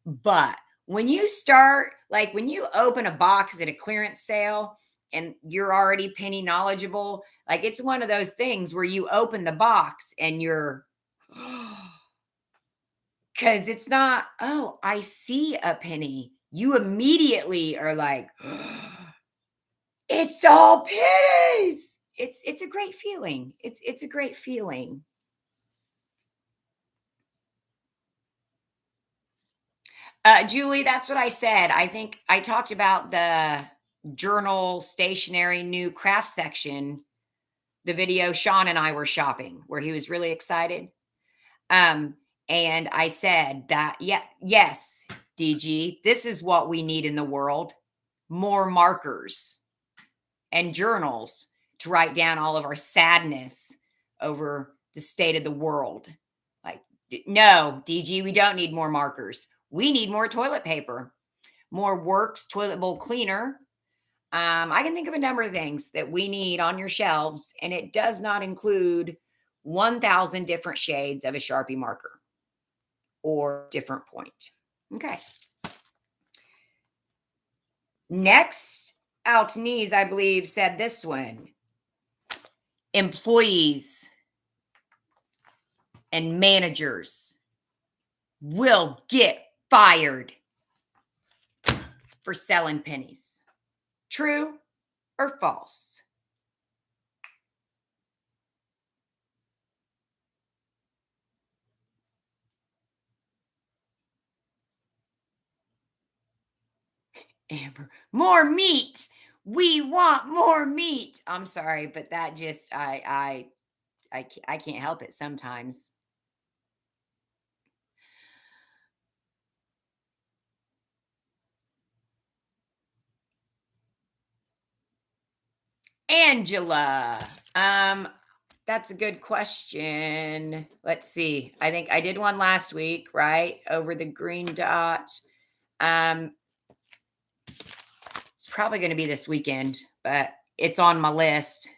But when you start, like when you open a box at a clearance sale and you're already penny knowledgeable, like it's one of those things where you open the box and you're, because it's not, oh, I see a penny. You immediately are like, it's all pennies. It's a great feeling. It's a great feeling. Julie, that's what I said. I think I talked about the journal stationery new craft section, the video Sean and I were shopping, where he was really excited. Um, and I said that, yeah, yes, DG, this is what we need in the world: more markers and journals to write down all of our sadness over the state of the world. Like, no, DG, we don't need more markers. We need more toilet paper, more Works toilet bowl cleaner. I can think of a number of things that we need on your shelves, and it does not include 1,000 different shades of a Sharpie marker or different point. Okay. Next, Altanese, I believe, said this one: employees and managers will get fired for selling pennies. True or false? Amber, more meat. We want more meat. I'm sorry, but that just I can't help it sometimes. Angela, that's a good question. Let's see. I think I did one last week, right? Over the green dot. Um, it's probably going to be this weekend, but it's on my list.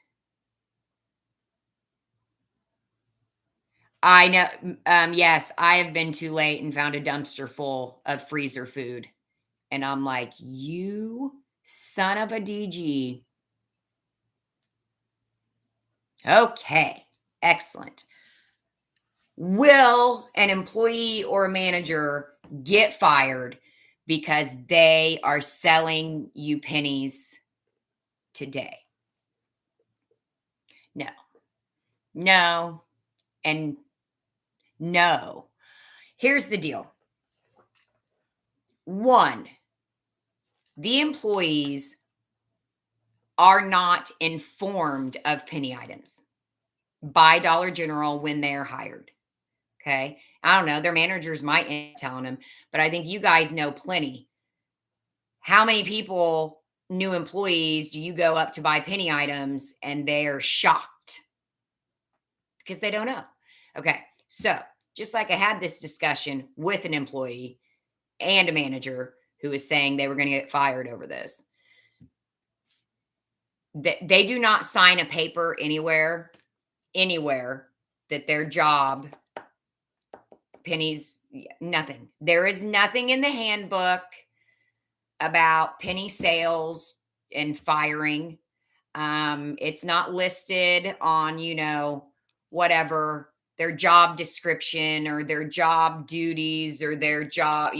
I know. Yes, I have been too late and found a dumpster full of freezer food. And I'm like, you son of a DG. Okay, excellent. Will an employee or a manager get fired because they are selling you pennies today? No, no, and no. Here's the deal: one, the employees are not informed of penny items by Dollar General when they're hired. Okay. I don't know. Their managers might end up telling them, but I think you guys know plenty. How many people, new employees, do you go up to buy penny items and they're shocked because they don't know? Okay. So, just like I had this discussion with an employee and a manager who was saying they were going to get fired over this, that they do not sign a paper anywhere that their job pennies, nothing. There is nothing in the handbook about penny sales and firing. It's not listed on, whatever their job description or their job duties or their job,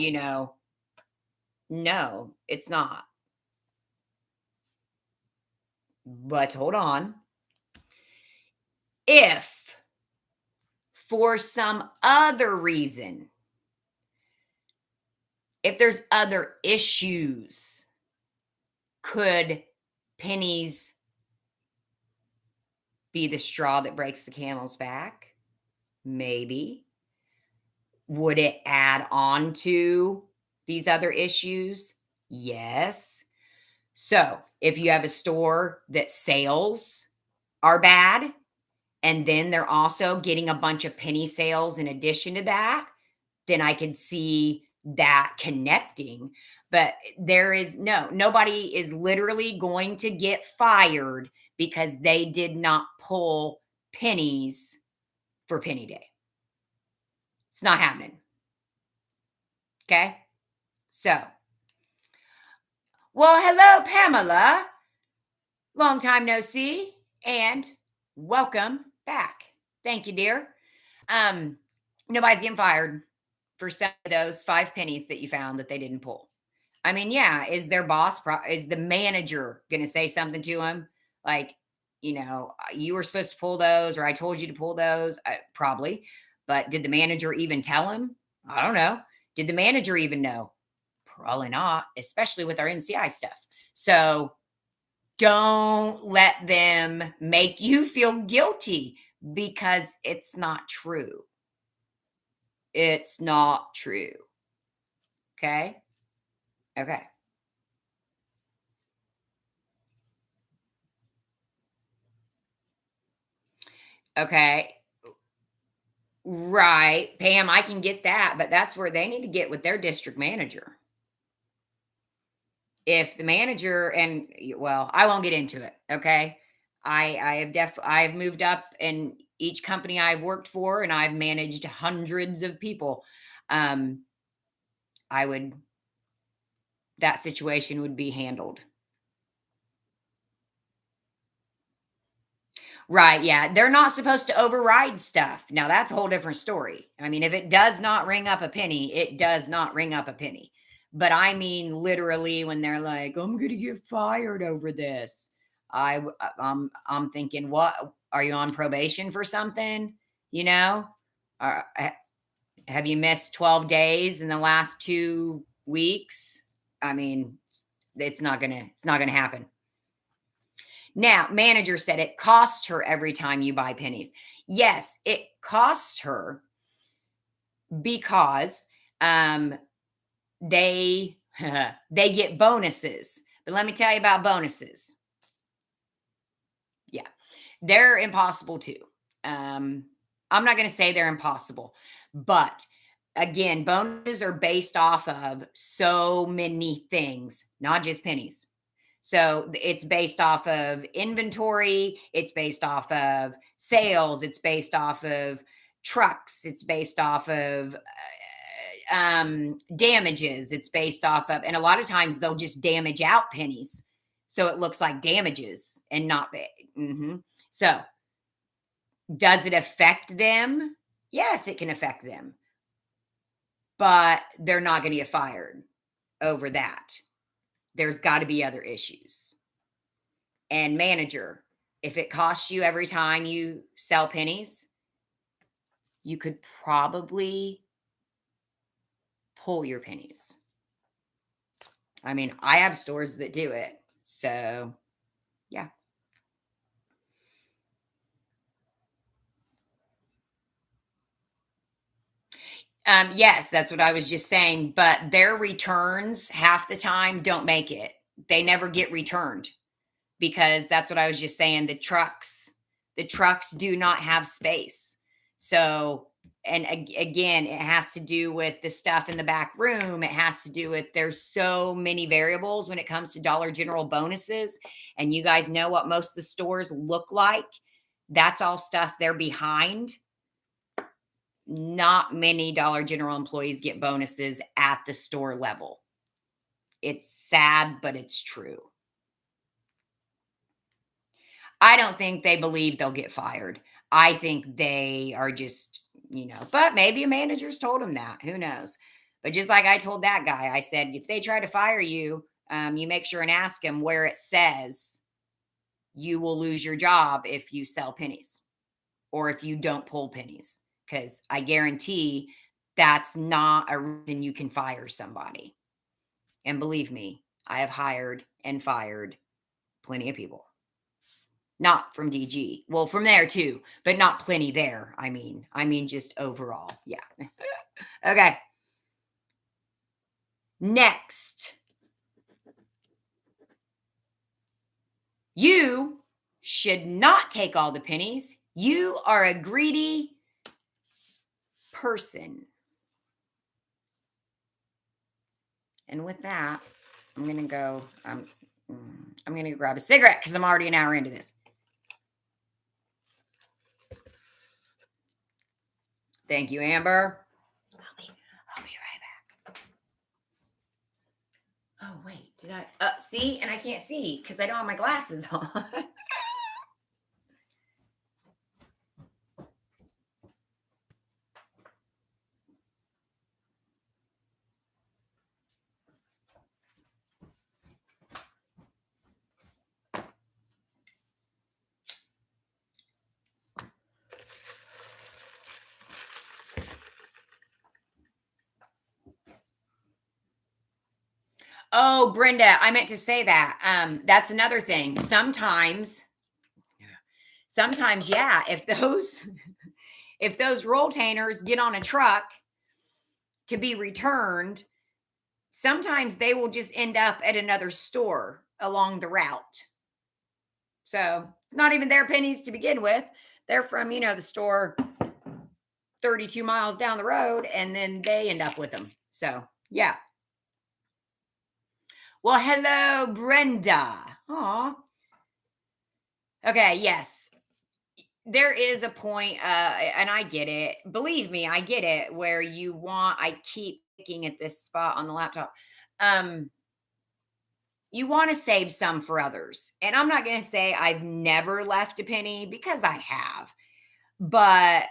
no, it's not. But hold on. If for some other reason, if there's other issues, could pennies be the straw that breaks the camel's back? Maybe. Would it add on to these other issues? Yes. So, if you have a store that sales are bad, and then they're also getting a bunch of penny sales in addition to that, then I could see that connecting. But nobody is literally going to get fired because they did not pull pennies for penny day. It's not happening. Okay. So, well, hello, Pamela. Long time no see, and welcome back. Thank you, dear. Um, Nobody's getting fired for some of those 5 pennies that you found that they didn't pull. I mean, yeah, is their boss, is the manager going to say something to him? Like, you were supposed to pull those, or I told you to pull those? Probably. But did the manager even tell him? I don't know. Did the manager even know? Probably not, especially with our NCI stuff. So don't let them make you feel guilty because it's not true. It's not true. Okay. Okay. Okay. Right. Pam, I can get that, but that's where they need to get with their district manager. If the manager and well, I won't get into it. Okay. I've moved up in each company I've worked for and I've managed hundreds of people. Um, I would that situation would be handled. Right, yeah, they're not supposed to override stuff. Now that's a whole different story. I mean, if it does not ring up a penny, it does not ring up a penny. But I mean literally when they're like, "I'm gonna get fired over this." I'm thinking, "What? Are you on probation for something?" You know? Have you missed 12 days in the last 2 weeks? I mean, it's not gonna happen. Now, manager said it costs her every time you buy pennies. Yes, it costs her because they they get bonuses. But let me tell you about bonuses. Yeah, they're impossible too. Um, I'm not going to say they're impossible, but again, bonuses are based off of so many things, not just pennies. So it's based off of inventory, it's based off of sales, it's based off of trucks, it's based off of damages, it's based off of, and a lot of times they'll just damage out pennies. So it looks like damages and not big. So does it affect them? Yes, it can affect them, but they're not going to get fired over that. There's got to be other issues. And manager, if it costs you every time you sell pennies, you could probably pull your pennies. I mean, I have stores that do it. So, yeah. Yes, that's what I was just saying. But their returns half the time don't make it. They never get returned because that's what I was just saying. The trucks do not have space. So And again, it has to do with the stuff in the back room. It has to do with there's so many variables when it comes to Dollar General bonuses. And you guys know what most of the stores look like. That's all stuff they're behind. Not many Dollar General employees get bonuses at the store level. It's sad, but it's true. I don't think they believe they'll get fired. I think they are just, but maybe a manager's told them that. Who knows? But just like I told that guy, I said, if they try to fire you, you make sure and ask them where it says you will lose your job if you sell pennies or if you don't pull pennies. Because I guarantee that's not a reason you can fire somebody. And believe me, I have hired and fired plenty of people. Not from DG. Well, from there too, but not plenty there. I mean just overall. Yeah. Okay. Next. You should not take all the pennies. You are a greedy person. And with that, I'm going to go I'm going to grab a cigarette cuz I'm already an hour into this. Thank you, Amber. I'll be right back. Oh, wait. Did I see? And I can't see because I don't have my glasses on. Oh, Brenda, I meant to say that. That's another thing. Sometimes, yeah, if those if those rolltainers get on a truck to be returned, sometimes they will just end up at another store along the route. So it's not even their pennies to begin with. They're from, the store 32 miles down the road, and then they end up with them. So yeah. Well, hello, Brenda. Aw. Okay, yes. There is a point, and I get it. Believe me, I get it, where I keep looking at this spot on the laptop. You want to save some for others. And I'm not going to say I've never left a penny because I have, but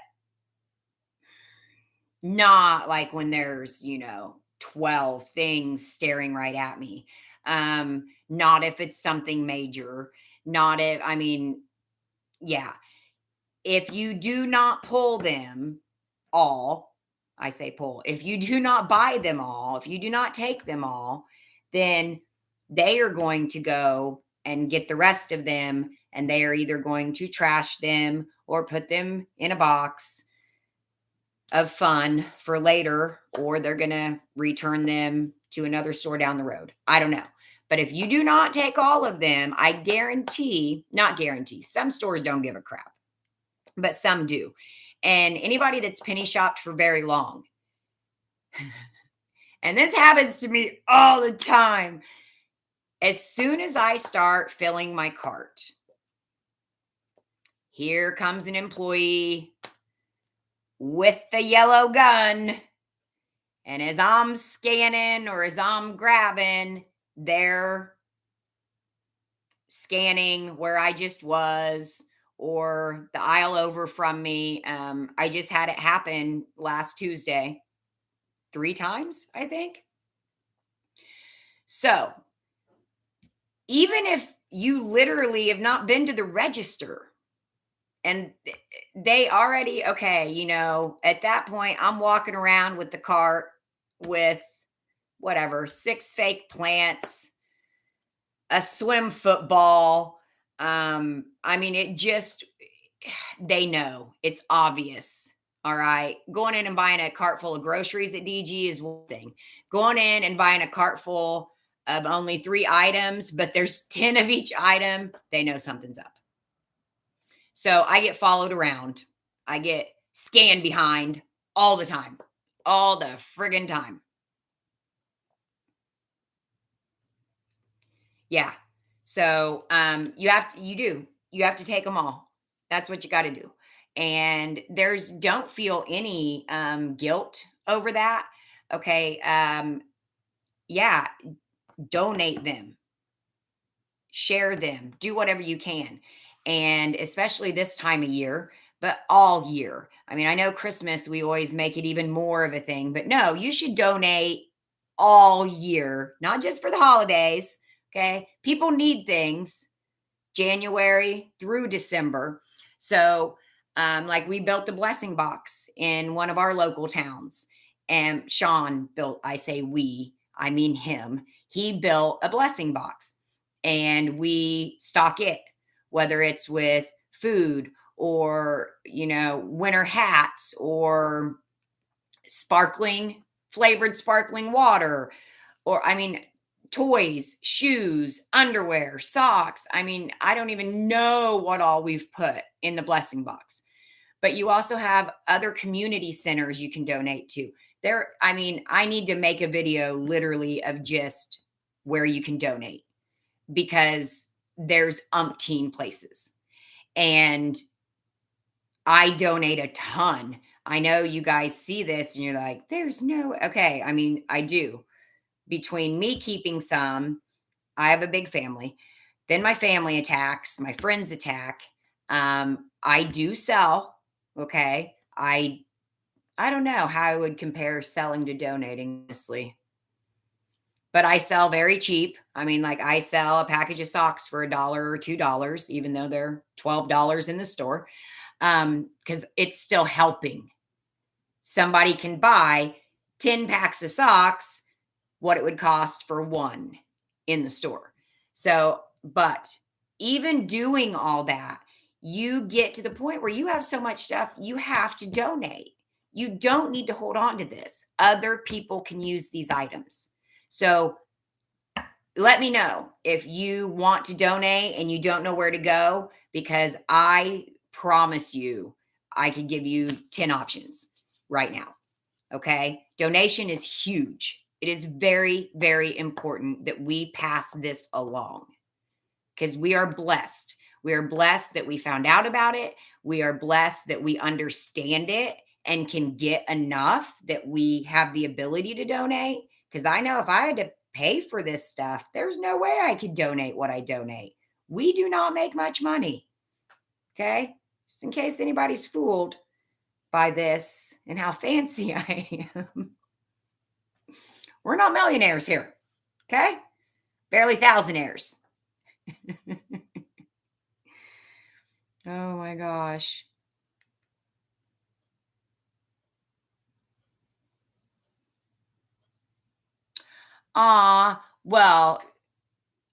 not like when there's, 12 things staring right at me. Not if it's something major, not if, yeah. If you do not pull them all, I say pull, if you do not buy them all, if you do not take them all, then they are going to go and get the rest of them, and they are either going to trash them or put them in a box of fun for later, or they're going to return them to another store down the road. I don't know. But if you do not take all of them, I guarantee, not guarantee, some stores don't give a crap, but some do. And anybody that's penny shopped for very long, and this happens to me all the time, as soon as I start filling my cart, here comes an employee with the yellow gun. And as I'm scanning or as I'm grabbing, they're scanning where I just was or the aisle over from me. I just had it happen last Tuesday 3 times, I think. So even if you literally have not been to the register and they already, okay, at that point, I'm walking around with the cart with whatever, 6 fake plants, a swim football. It just, they know, it's obvious. All right. Going in and buying a cart full of groceries at DG is one thing. Going in and buying a cart full of only 3 items, but there's 10 of each item, they know something's up. So I get followed around. I get scanned behind. all the time, all the friggin' time. Yeah. So, you have to take them all. That's what you gotta do. And don't feel any, guilt over that. Okay. Yeah, donate them, share them, do whatever you can. And especially this time of year, but all year. I mean, I know Christmas, we always make it even more of a thing, but no, you should donate all year, not just for the holidays. Okay. People need things January through December. So, like we built the blessing box in one of our local towns, and Sean built, I say we, I mean him. He built a blessing box and we stock it, whether it's with food or, winter hats or sparkling, flavored sparkling water or I mean, toys, shoes, underwear, socks. I mean, I don't even know what all we've put in the blessing box. But you also have other community centers you can donate to. I mean, I need to make a video literally of just where you can donate because there's umpteen places. And I donate a ton. I know you guys see this and you're like, there's no, okay. I mean, I do between me keeping some, I have a big family. Then my family attacks, my friends attack. I do sell. Okay. I don't know how I would compare selling to donating, honestly. But I sell very cheap. I mean, like I sell a package of socks for $1 or $2, even though they're $12 in the store. Because it's still helping. Somebody can buy 10 packs of socks what it would cost for one in the store. So, but even doing all that, you get to the point where you have so much stuff, you have to donate. You don't need to hold on to this. Other people can use these items. So, let me know if you want to donate and you don't know where to go because I promise you I could give you 10 options right now. Okay. Donation is huge. It is very, very important that we pass this along because we are blessed. We are blessed that we found out about it. We are blessed that we understand it and can get enough that we have the ability to donate. Because I know if I had to pay for this stuff, there's no way I could donate what I donate. We do not make much money. Okay. Just in case anybody's fooled by this and how fancy I am. We're not millionaires here. Okay. Barely thousandaires. Oh my gosh. Well,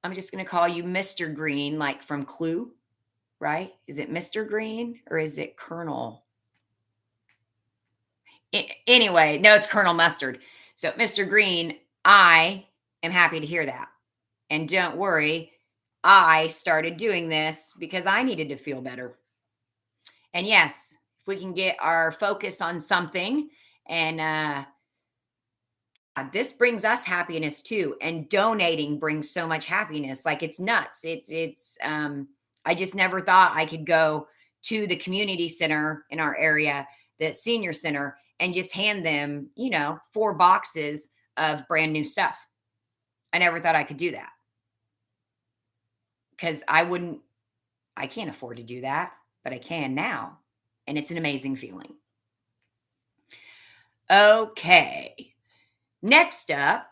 I'm just going to call you Mr. Green, like from Clue, right? Is it Mr. Green or is it Colonel? Anyway, no, it's Colonel Mustard. So, Mr. Green, I am happy to hear that. And don't worry, I started doing this because I needed to feel better. And yes, if we can get our focus on something and this brings us happiness too, and donating brings so much happiness. Like it's nuts. I just never thought I could go to the community center in our area, the senior center, and just hand them, 4 boxes of brand new stuff. I never thought I could do that because I can't afford to do that, but I can now. And it's an amazing feeling. Okay. Next up,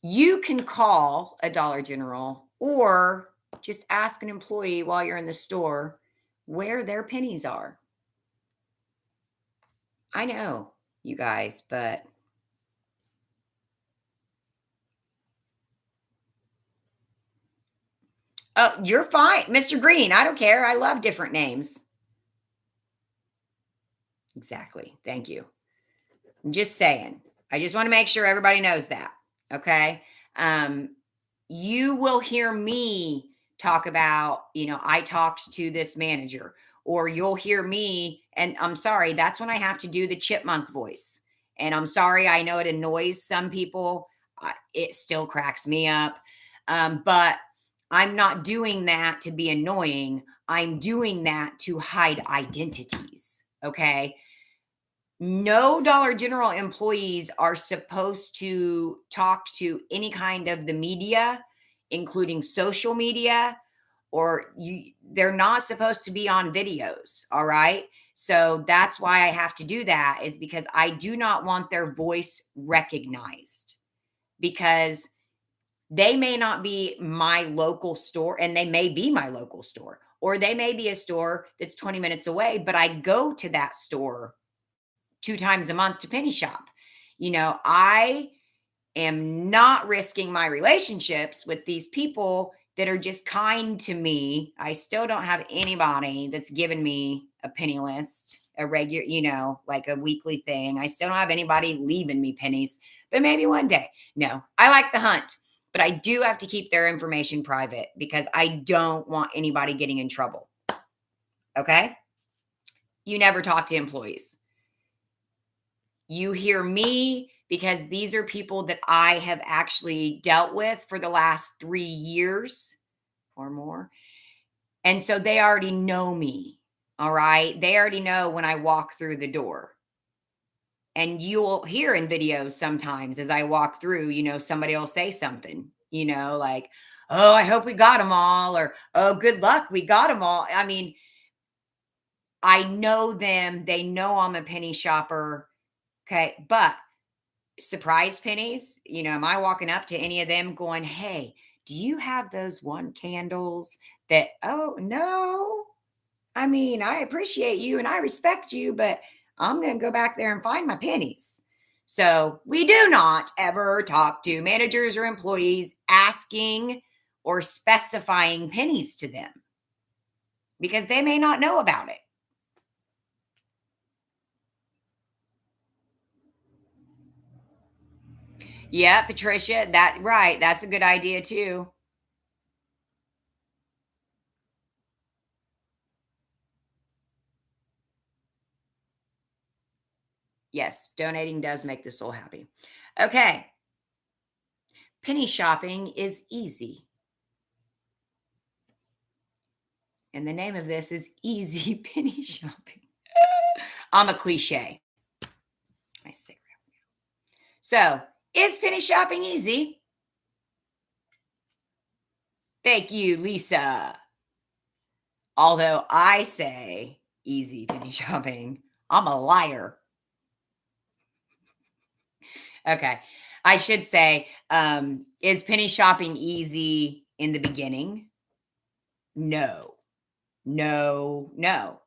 you can call a Dollar General or just ask an employee while you're in the store where their pennies are. I know, you guys, but oh, you're fine. Mr. Green, I don't care. I love different names. Exactly. Thank you. I'm just saying. I just want to make sure everybody knows that. Okay. Um, you will hear me talk about, I talked to this manager, or you'll hear me. And I'm sorry, that's when I have to do the chipmunk voice. And I'm sorry, I know it annoys some people. It still cracks me up. But I'm not doing that to be annoying. I'm doing that to hide identities. Okay. No Dollar General employees are supposed to talk to any kind of the media, including social media, or they're not supposed to be on videos, all right? So that's why I have to do that, is because I do not want their voice recognized, because they may not be my local store, and they may be my local store, or they may be a store that's 20 minutes away, but I go to that store 2 times a month to penny shop. I am not risking my relationships with these people that are just kind to me. I still don't have anybody that's given me a penny list, a regular, like a weekly thing. I still don't have anybody leaving me pennies, but maybe one day. No, I like the hunt, but I do have to keep their information private because I don't want anybody getting in trouble. Okay? You never talk to employees. You hear me because these are people that I have actually dealt with for the last 3 years or more. And so they already know me. All right. They already know when I walk through the door. And you'll hear in videos sometimes as I walk through, somebody will say something, like, oh, I hope we got them all, or oh, good luck, we got them all. I mean, I know them. They know I'm a penny shopper. Okay. But surprise pennies, am I walking up to any of them going, hey, do you have those one candles that, oh, no, I mean, I appreciate you and I respect you, but I'm going to go back there and find my pennies. So we do not ever talk to managers or employees asking or specifying pennies to them because they may not know about it. Yeah, Patricia, right. That's a good idea too. Yes, donating does make the soul happy. Okay. Penny shopping is easy. And the name of this is Easy Penny Shopping. I'm a cliche. I say. So, is penny shopping easy? Thank you, Lisa. Although I say easy penny shopping, I'm a liar. Okay. I should say, is penny shopping easy in the beginning? No, no, no.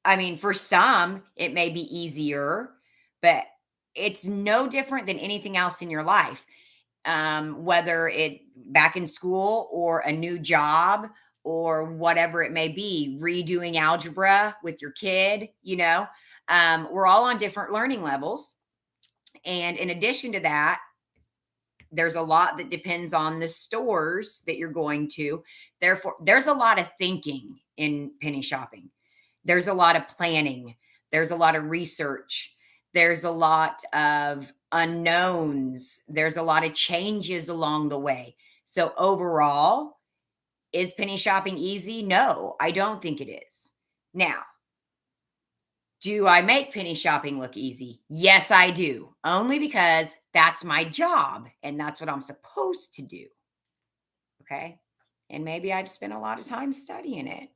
I mean, for some, it may be easier, but it's no different than anything else in your life. Whether it back in school or a new job or whatever it may be, redoing algebra with your kid, we're all on different learning levels. And in addition to that, there's a lot that depends on the stores that you're going to. Therefore, there's a lot of thinking in penny shopping. There's a lot of planning. There's a lot of research. There's a lot of unknowns. There's a lot of changes along the way. So, overall, is penny shopping easy? No, I don't think it is. Now, do I make penny shopping look easy? Yes, I do. Only because that's my job and that's what I'm supposed to do. Okay. And maybe I've spent a lot of time studying it,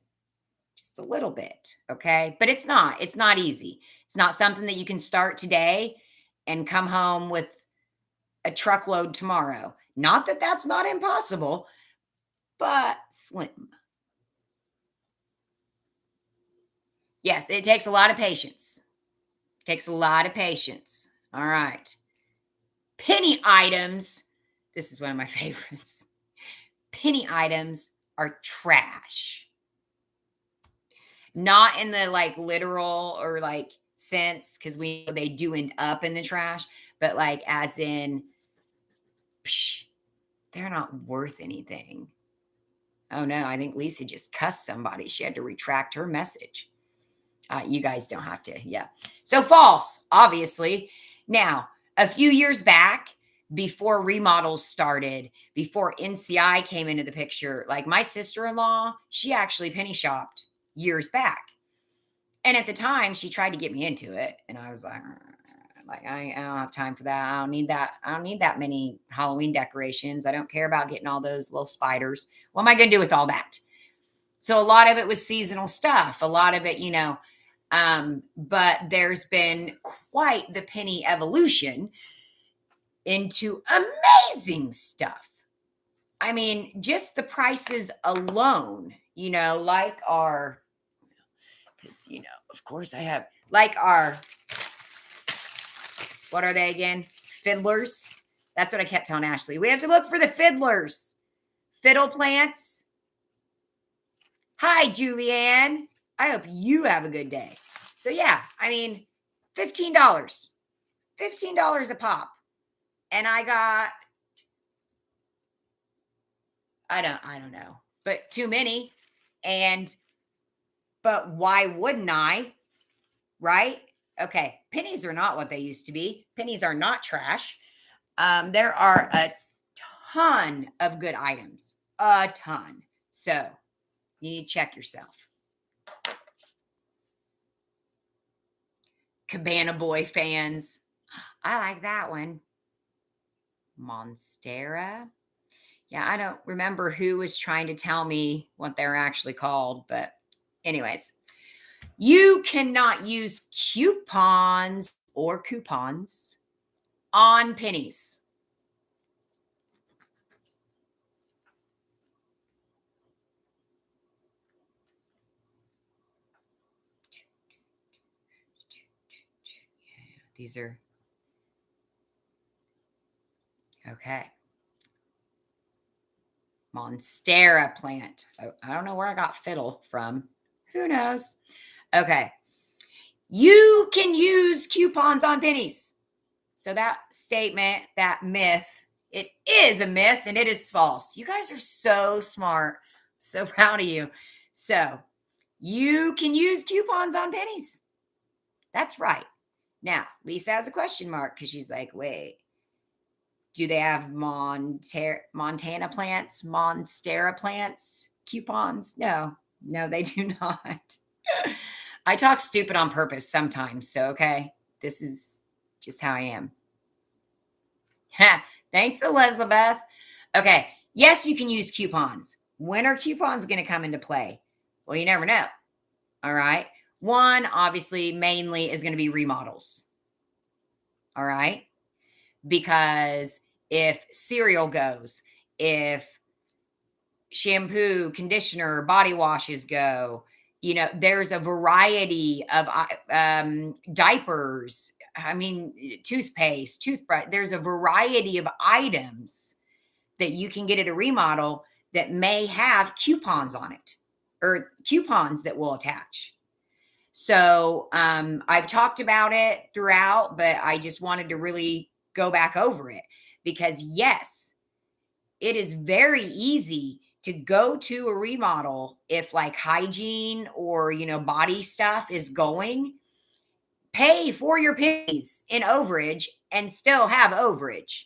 just a little bit. Okay. But it's not easy. It's not something that you can start today and come home with a truckload tomorrow. Not that that's not impossible, but slim. Yes, it takes a lot of patience. Takes a lot of patience. All right. Penny items. This is one of my favorites. Penny items are trash. Not in the like literal or like sense, because we know they do end up in the trash, but like as in, psh, they're not worth anything. Oh no, I think Lisa just cussed somebody. She had to retract her message. You guys don't have to. Yeah. So false, obviously. Now, a few years back, before remodels started, before NCI came into the picture, like my sister in law, she actually penny shopped years back. And at the time, she tried to get me into it. And I was like, I don't have time for that. I don't need that. I don't need that many Halloween decorations. I don't care about getting all those little spiders. What am I going to do with all that? So a lot of it was seasonal stuff. A lot of it, but there's been quite the penny evolution into amazing stuff. I mean, just the prices alone, like our, because, of course I have, like our, what are they again? Fiddlers. That's what I kept telling Ashley. We have to look for the fiddlers. Fiddle plants. Hi, Julianne. I hope you have a good day. So yeah, I mean, $15. $15 a pop. And I got, I don't know, but too many. But why wouldn't I? Right? Okay. Pennies are not what they used to be. Pennies are not trash. There are a ton of good items, a ton. So you need to check yourself. Cabana Boy fans. I like that one. Monstera. Yeah, I don't remember who was trying to tell me what they're actually called, but anyways, you cannot use coupons on pennies. These are okay. Monstera plant. I don't know where I got fiddle from. Who knows? Okay. You can use coupons on pennies. So that statement, that myth, it is a myth and it is false. You guys are so smart. So proud of you. So you can use coupons on pennies. That's right. Now, Lisa has a question mark because she's like, wait, do they have Montana plants, Monstera plants, coupons? No, they do not. I talk stupid on purpose sometimes. So, okay, this is just how I am. Thanks, Elizabeth. Okay, yes, you can use coupons. When are coupons going to come into play? Well, you never know. All right. One, obviously, mainly is going to be remodels. All right. Because if cereal goes, if shampoo, conditioner, body washes go, there's a variety of diapers. I mean, toothpaste, toothbrush. There's a variety of items that you can get at a remodel that may have coupons on it or coupons that will attach. So I've talked about it throughout, but I just wanted to really go back over it because yes, it is very easy to go to a remodel if like hygiene or body stuff is going, pay for your pennies in overage and still have overage.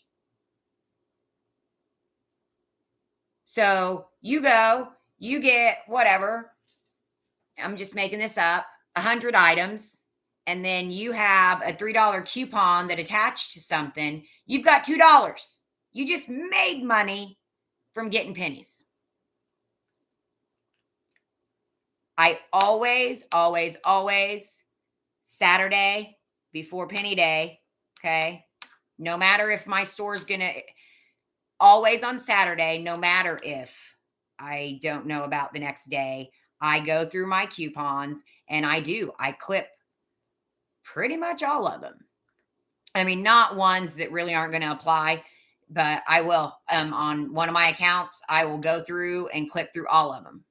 So you go, you get whatever, I'm just making this up, 100 items, and then you have a $3 coupon that attached to something, you've got $2. You just made money from getting pennies. I always Saturday before penny day, okay? No matter if my store's gonna, always on Saturday, no matter if I don't know about the next day, I go through my coupons and I clip pretty much all of them. I mean, not ones that really aren't going to apply, but I will. On one of my accounts, I will go through and clip through all of them.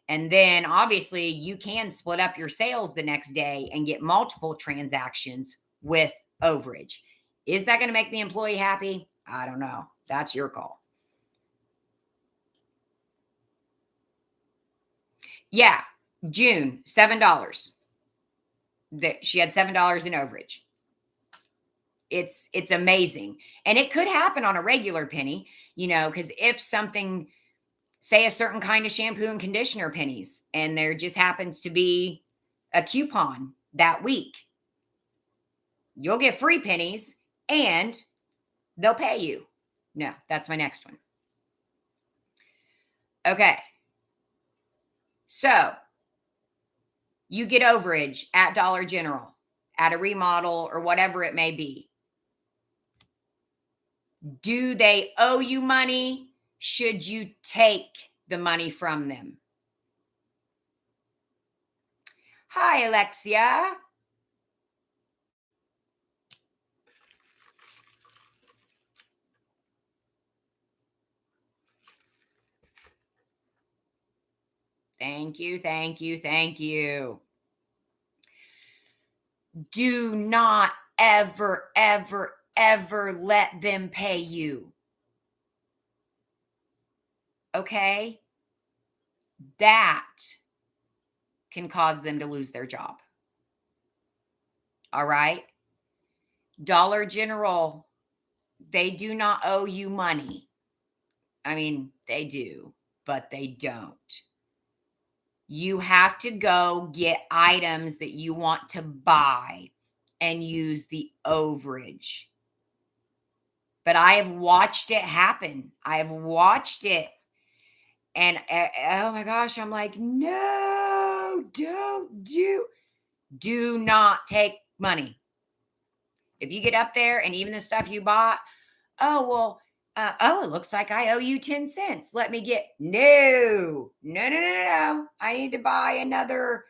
And then obviously you can split up your sales the next day and get multiple transactions with overage. Is that going to make the employee happy? I don't know. That's your call. Yeah, June, $7. That she had $7 in overage. It's amazing. And it could happen on a regular penny, because if something, say a certain kind of shampoo and conditioner pennies, and there just happens to be a coupon that week, you'll get free pennies and they'll pay you. No, that's my next one. Okay. So you get overage at Dollar General, at a remodel, or whatever it may be. Do they owe you money? Should you take the money from them? Hi, Alexia. Thank you, thank you, thank you. Do not ever, ever, ever let them pay you. Okay? That can cause them to lose their job. All right? Dollar General, they do not owe you money. I mean, they do, but they don't. You have to go get items that you want to buy and use the overage. But I have watched it happen. I have watched it. And oh my gosh, I'm like, no, do not take money. If you get up there and even the stuff you bought, oh, well, it looks like I owe you 10 cents. Let me get, no. I need to buy another.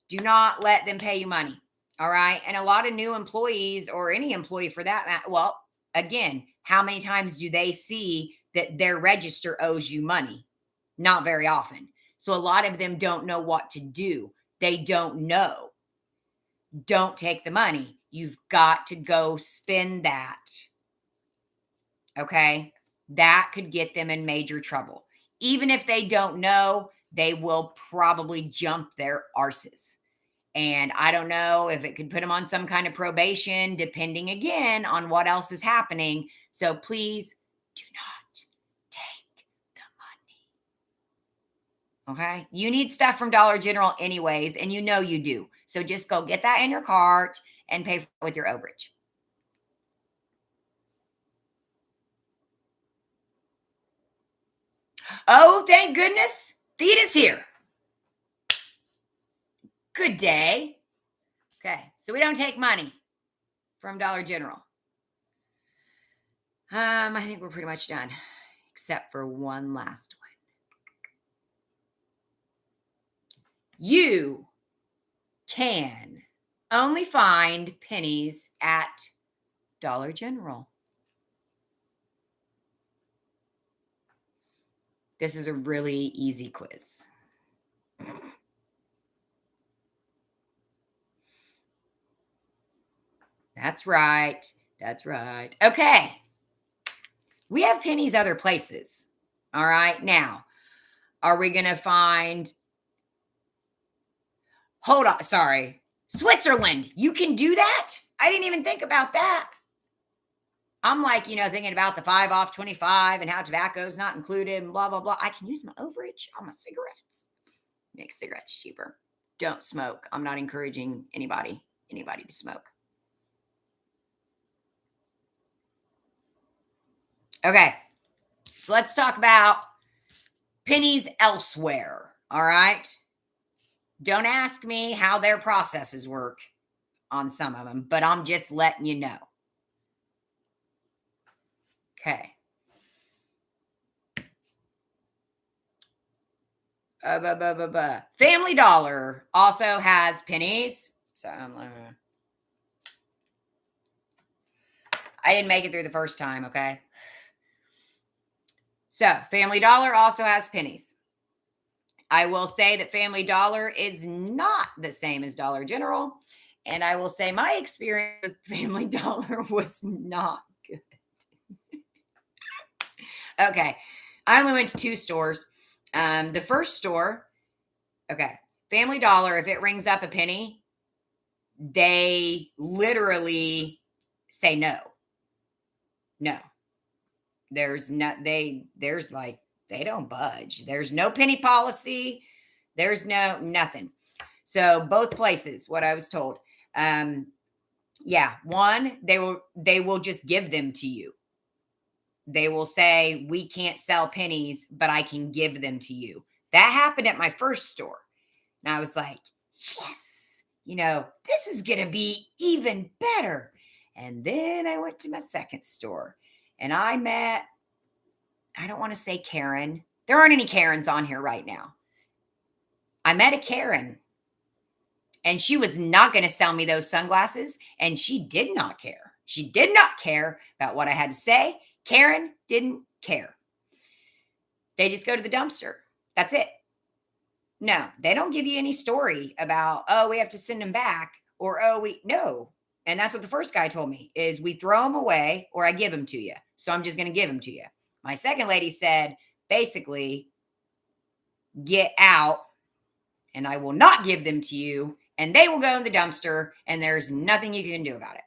Do not let them pay you money. All right. And a lot of new employees, or any employee for that matter, well, again, how many times do they see that their register owes you money? Not very often. So a lot of them don't know what to do. They don't know. Don't take the money. You've got to go spend that. Okay? That could get them in major trouble. Even if they don't know, they will probably jump their arses. And I don't know if it could put them on some kind of probation, depending again on what else is happening. So please do not take the money. Okay? You need stuff from Dollar General anyways, and you know you do. So just go get that in your cart and pay for it with your overage. Oh, thank goodness. Theta's here. Good day. Okay, so we don't take money from Dollar General. I think we're pretty much done, except for one last one. You can only find pennies at Dollar General. This is a really easy quiz. That's right. That's right. Okay. We have pennies other places. All right. Now, are we going to find, hold on, sorry, Switzerland? You can do that? I didn't even think about that. I'm like, thinking about the 5 off 25 and how tobacco is not included and blah, blah, blah. I can use my overage on my cigarettes. Make cigarettes cheaper. Don't smoke. I'm not encouraging anybody to smoke. Okay. So let's talk about pennies elsewhere. All right. Don't ask me how their processes work on some of them, but I'm just letting you know. Okay. Family Dollar also has pennies. So I'm like, I didn't make it through the first time. Okay. So Family Dollar also has pennies. I will say that Family Dollar is not the same as Dollar General. And I will say my experience with Family Dollar was not good. Okay. I only went to 2 stores. The first store, Okay. Family Dollar, if it rings up a penny, they literally say no. No. There's like they don't budge. There's no penny policy. There's no nothing. So both places, what I was told. Yeah, one, they will just give them to you. They will say, "We can't sell pennies, but I can give them to you." That happened at my first store. And I was like, "Yes, this is going to be even better." And then I went to my second store and I met, I don't want to say Karen. There aren't any Karens on here right now. I met a Karen and she was not going to sell me those sunglasses. And she did not care. She did not care about what I had to say. Karen didn't care. They just go to the dumpster. That's it. No, they don't give you any story about, oh, we have to send them back or, no. And that's what the first guy told me is we throw them away or I give them to you. So I'm just going to give them to you. My second lady said, basically, get out and I will not give them to you and they will go in the dumpster and there's nothing you can do about it.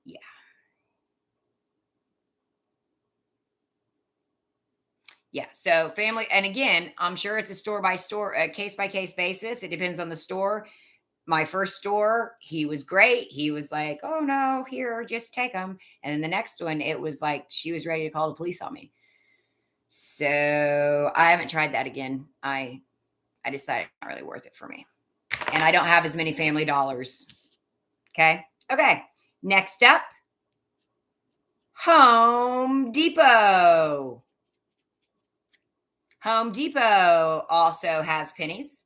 Yeah. Yeah. So family, and again, I'm sure it's a store by store, a case by case basis. It depends on the store. My first store, he was great. He was like, "Oh no, here, just take them." And then the next one, it was like she was ready to call the police on me. So I haven't tried that again. I decided it's not really worth it for me. And I don't have as many family dollars. Okay. Okay. Next up, Home Depot. Home Depot also has pennies.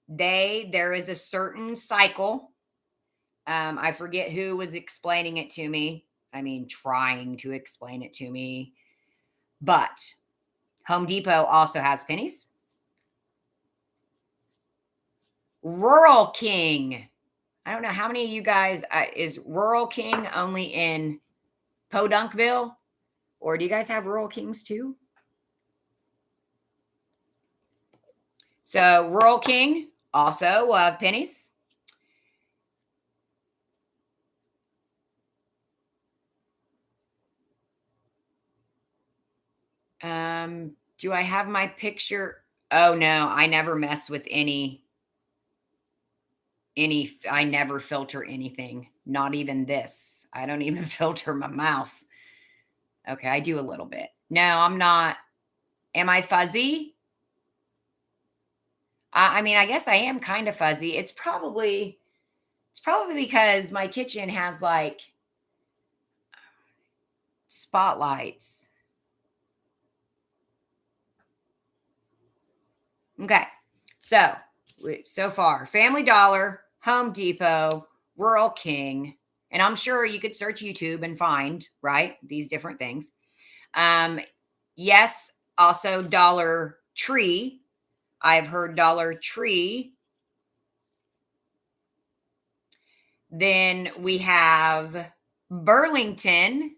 There is a certain cycle. I forget who was explaining it to me. I mean, trying to explain it to me. But Home Depot also has pennies. Rural King. I don't know how many of you guys, is Rural King only in Podunkville? Or do you guys have Rural Kings too? So Rural King also will have pennies. Do I have my picture? Oh no, I never mess with I never filter anything, not even this. I don't even filter my mouth. Okay, I do a little bit. No, I'm not. Am I fuzzy? I mean, I guess I am kind of fuzzy. It's probably because my kitchen has like spotlights. Okay. So far, Family Dollar, Home Depot, Rural King, and I'm sure you could search YouTube and find, right, these different things. Um, yes, also Dollar Tree. I've heard Dollar Tree. Then we have Burlington.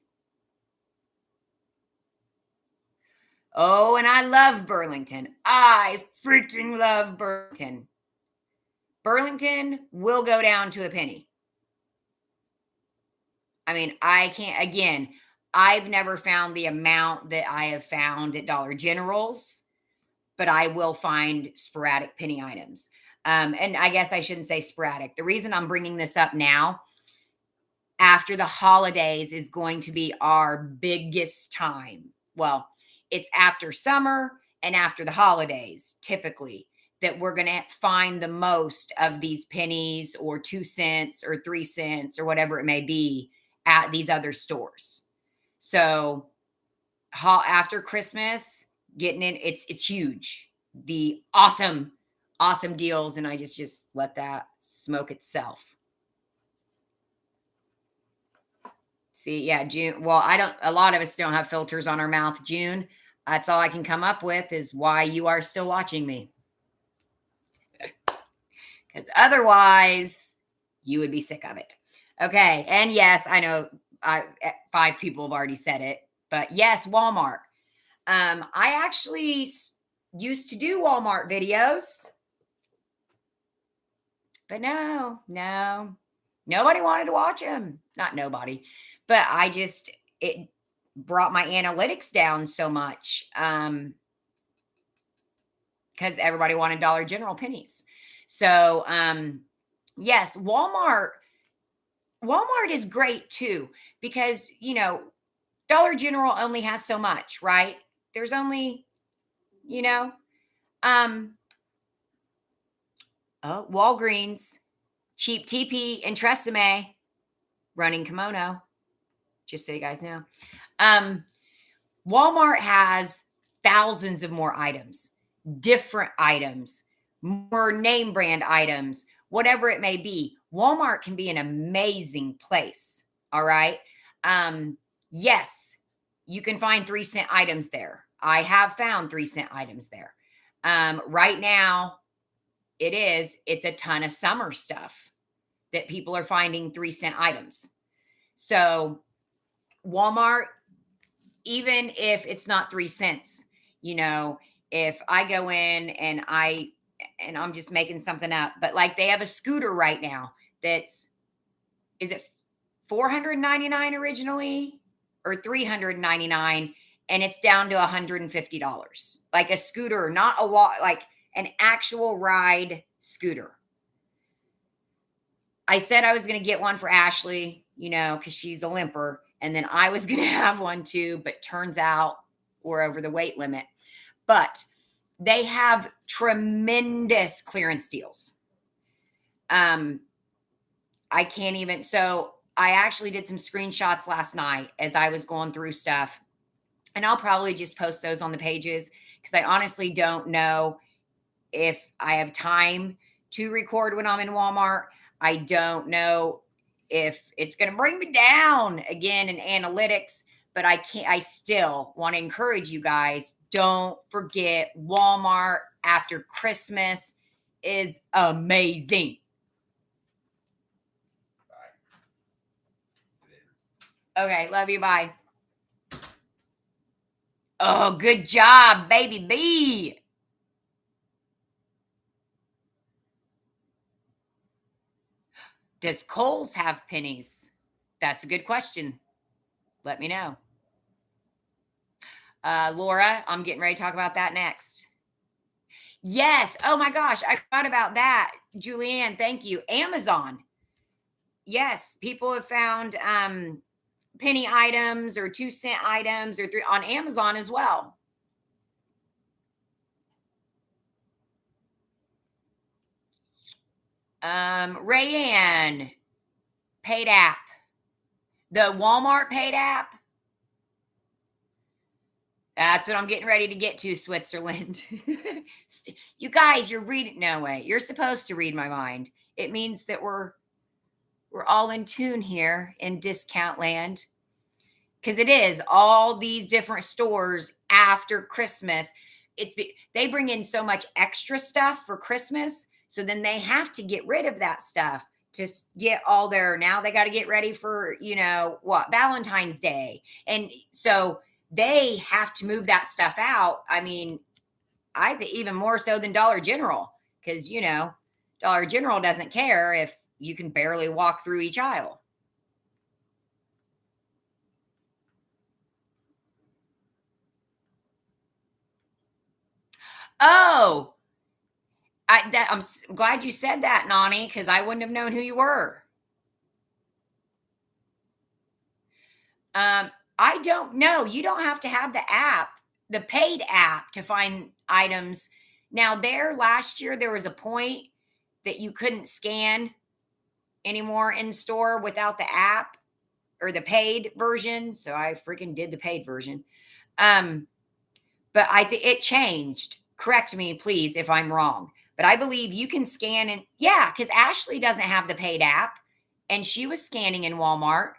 Oh, and I love Burlington. I freaking love Burlington. Burlington will go down to a penny. I mean, I can't, again, I've never found the amount that I have found at Dollar General's, but I will find sporadic penny items. And I guess I shouldn't say sporadic. The reason I'm bringing this up now, after the holidays, is going to be our biggest time. Well, it's after summer and after the holidays, typically, that we're going to find the most of these pennies or 2 cents or 3 cents or whatever it may be at these other stores. So after Christmas, getting in, it's huge. The awesome deals, and I just let that smoke itself. See, yeah, June. Well, I don't. A lot of us don't have filters on our mouth. June. That's all I can come up with is why you are still watching me. Because otherwise, you would be sick of it. Okay, and yes, I know. 5 people have already said it. But yes, Walmart. I actually used to do Walmart videos, but no, nobody wanted to watch them. Not nobody, but it brought my analytics down so much because everybody wanted Dollar General pennies. So yes, Walmart is great too because Dollar General only has so much, right? There's only, you know, um, oh, Walgreens, cheap TP and Tresemme, running kimono, just so you guys know. Walmart has thousands of more items, different items, more name brand items, whatever it may be. Walmart can be an amazing place. All right. Yes, you can find 3 cent items there. I have found 3 cent items there. Right now, it's a ton of summer stuff that people are finding 3 cent items. So, Walmart, even if it's not 3 cents, you know, if I go in and I'm just making something up, but like they have a scooter right now that's is it 499 originally or 399 and it's down to $150. Like a scooter, not a walk, like an actual ride scooter. I said I was going to get one for Ashley, because she's a limper. And then I was going to have one too, but turns out we're over the weight limit. But they have tremendous clearance deals. I can't even. So I actually did some screenshots last night as I was going through stuff. And I'll probably just post those on the pages because I honestly don't know if I have time to record when I'm in Walmart. I don't know if it's going to bring me down again in analytics, but I still want to encourage you guys. Don't forget Walmart after Christmas is amazing. Okay. Love you. Bye. Oh, good job, baby B. Does Kohl's have pennies? That's a good question. Let me know. Laura, I'm getting ready to talk about that next. Yes. Oh my gosh. I forgot about that. Julianne, thank you. Amazon. Yes. People have found penny items or 2 cent items or three on Amazon as well. Rayanne, paid app. The Walmart paid app. That's what I'm getting ready to get to, Switzerland. You guys, you're reading. No way. You're supposed to read my mind. It means that we're all in tune here in discount land. Because it is all these different stores after Christmas. They bring in so much extra stuff for Christmas. So then they have to get rid of that stuff to get all their, now they got to get ready for, Valentine's Day. And so they have to move that stuff out. I mean, I think even more so than Dollar General, because, Dollar General doesn't care if you can barely walk through each aisle. Oh, I'm glad you said that, Nani, because I wouldn't have known who you were. I don't know. You don't have to have the app, the paid app, to find items. Now, last year, there was a point that you couldn't scan anymore in store without the app or the paid version. So I freaking did the paid version. But I think it changed. Correct me, please, if I'm wrong. But I believe you can scan and because Ashley doesn't have the paid app and she was scanning in Walmart.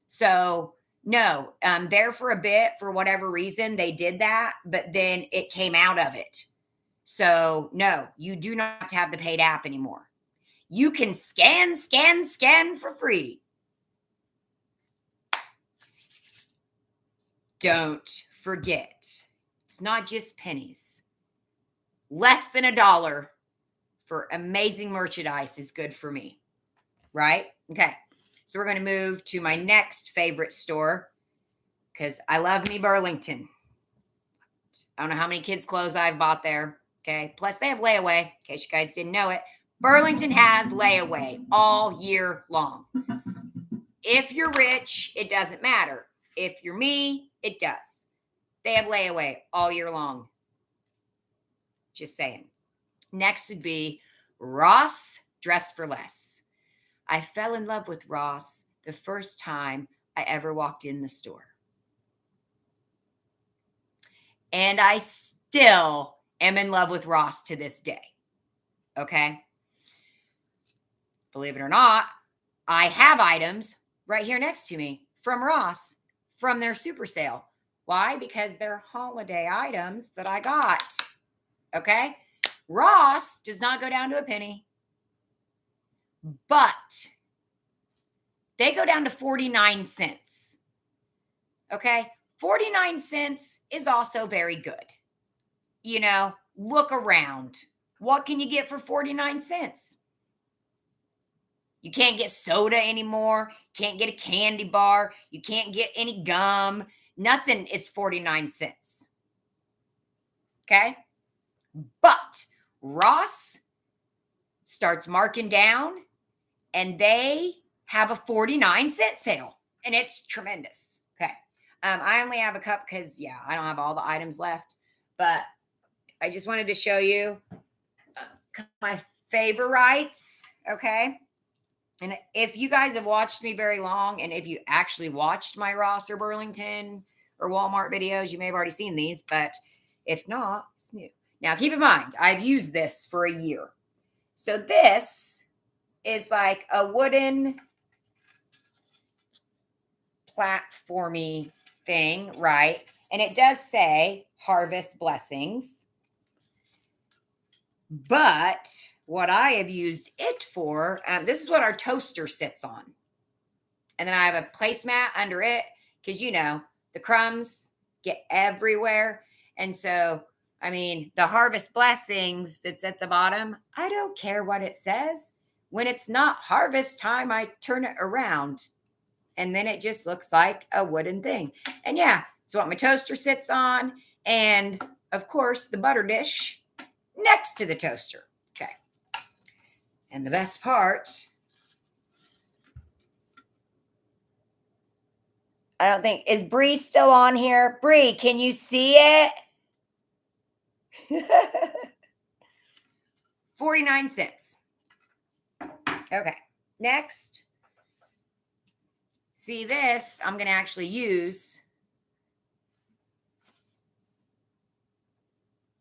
So no, there for a bit, for whatever reason, they did that, but then it came out of it. So no, you do not have the paid app anymore. You can scan for free. don't forget, it's not just pennies. Less than $1 for amazing merchandise is good for me, right? Okay, so we're going to move to my next favorite store because I love me Burlington. I don't know how many kids' clothes I've bought there. Okay, plus they have layaway. In case you guys didn't know it, Burlington has layaway all year long. If you're rich, it doesn't matter. If you're me, it does. They have layaway all year long. Just saying. Next would be Ross Dress for Less. I fell in love with Ross the first time I ever walked in the store. And I still am in love with Ross to this day. Okay? Believe it or not, I have items right here next to me from Ross from their super sale. Why? Because they're holiday items that I got. Okay? Ross does not go down to a penny, but they go down to 49 cents. Okay? 49 cents is also very good. You know, look around. What can you get for 49 cents? You can't get soda anymore. Can't get a candy bar. You can't get any gum. Nothing is 49 cents. Okay? But Ross starts marking down and they have a 49-cent sale and it's tremendous. Okay. I only have a cup because, yeah, I don't have all the items left, but I just wanted to show you my favorites. Okay. And if you guys have watched me very long, and if you actually watched my Ross or Burlington or Walmart videos, you may have already seen these, but if not, it's new. Now, keep in mind, I've used this for a year. So this is like a wooden platformy thing, right? And it does say Harvest Blessings. But what I have used it for, this is what our toaster sits on. And then I have a placemat under it because, you know, the crumbs get everywhere. And so, I mean, the Harvest Blessings that's at the bottom, I don't care what it says. When it's not harvest time, I turn it around. And then it just looks like a wooden thing. And yeah, it's what my toaster sits on. And, of course, the butter dish next to the toaster. Okay. And the best part, I don't think, is Bree still on here? Bree, can you see it? 49 cents. Okay. Next. See this, I'm going to actually use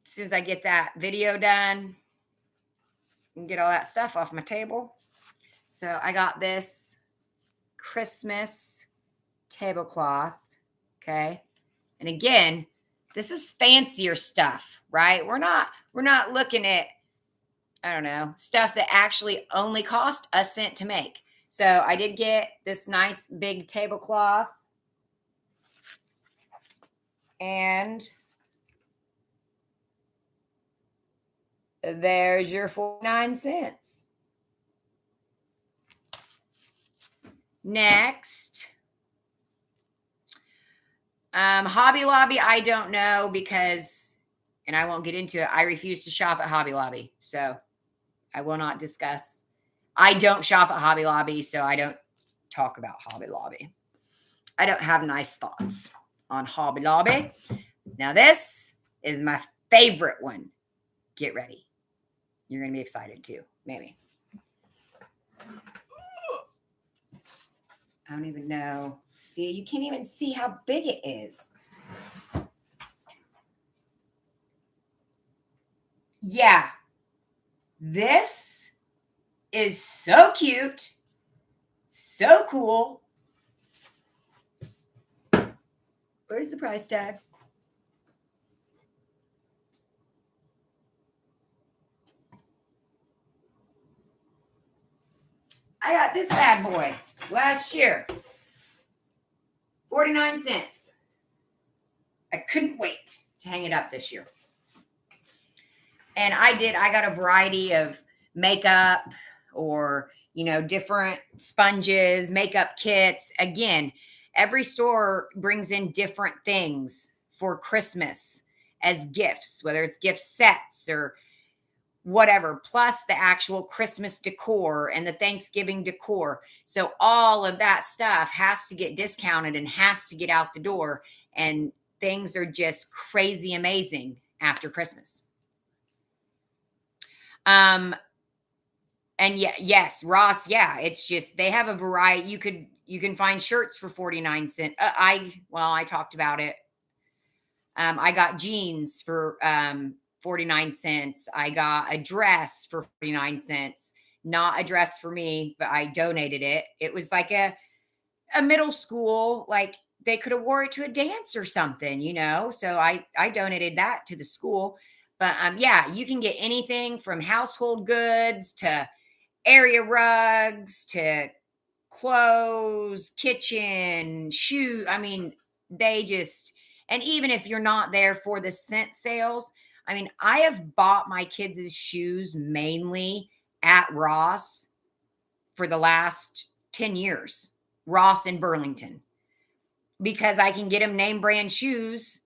as soon as I get that video done and get all that stuff off my table. So I got this Christmas tablecloth. Okay. And again, this is fancier stuff, right? We're not looking at, I don't know, stuff that actually only cost a cent to make. So I did get this nice big tablecloth. And there's your 49 cents. Next. Hobby Lobby, I don't know because, and I won't get into it, I refuse to shop at Hobby Lobby. So I will not discuss. I don't shop at Hobby Lobby, so I don't talk about Hobby Lobby. I don't have nice thoughts on Hobby Lobby. Now this is my favorite one. Get ready. You're going to be excited too, maybe. I don't even know. See, you can't even see how big it is. Yeah. This is so cute. So cool. Where's the price tag? I got this bad boy last year. 49 cents. I couldn't wait to hang it up this year. And I got a variety of makeup or, different sponges, makeup kits. Again, every store brings in different things for Christmas as gifts, whether it's gift sets or whatever, plus the actual Christmas decor and the Thanksgiving decor. So all of that stuff has to get discounted and has to get out the door. And things are just crazy amazing after Christmas. Um, and yeah, yes, Ross, yeah, it's just they have a variety. You can find shirts for 49 cents. I talked about it. I got jeans for 49 cents. I got a dress for 49 cents. Not a dress for me, but I donated it. It was like a middle school, like they could have wore it to a dance or something. So I donated that to the school. But yeah, you can get anything from household goods to area rugs to clothes, kitchen, shoe. I mean, they just, and even if you're not there for the scent sales, I mean, I have bought my kids' shoes mainly at Ross for the last 10 years, Ross in Burlington, because I can get them name brand shoes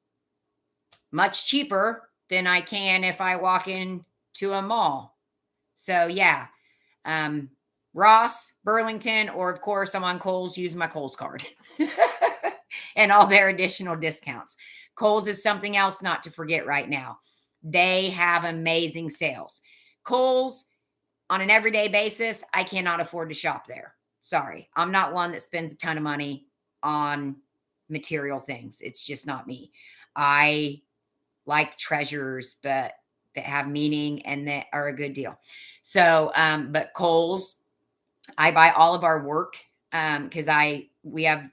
much cheaper than I can if I walk into a mall. So, yeah, um, Ross, Burlington, or of course, I'm on Kohl's, use my Kohl's card and all their additional discounts. Kohl's is something else not to forget right now. They have amazing sales. Kohl's, on an everyday basis, I cannot afford to shop there. Sorry. I'm not one that spends a ton of money on material things. It's just not me. I like treasures, but that have meaning and that are a good deal. So, but Kohl's, I buy all of our work because we have,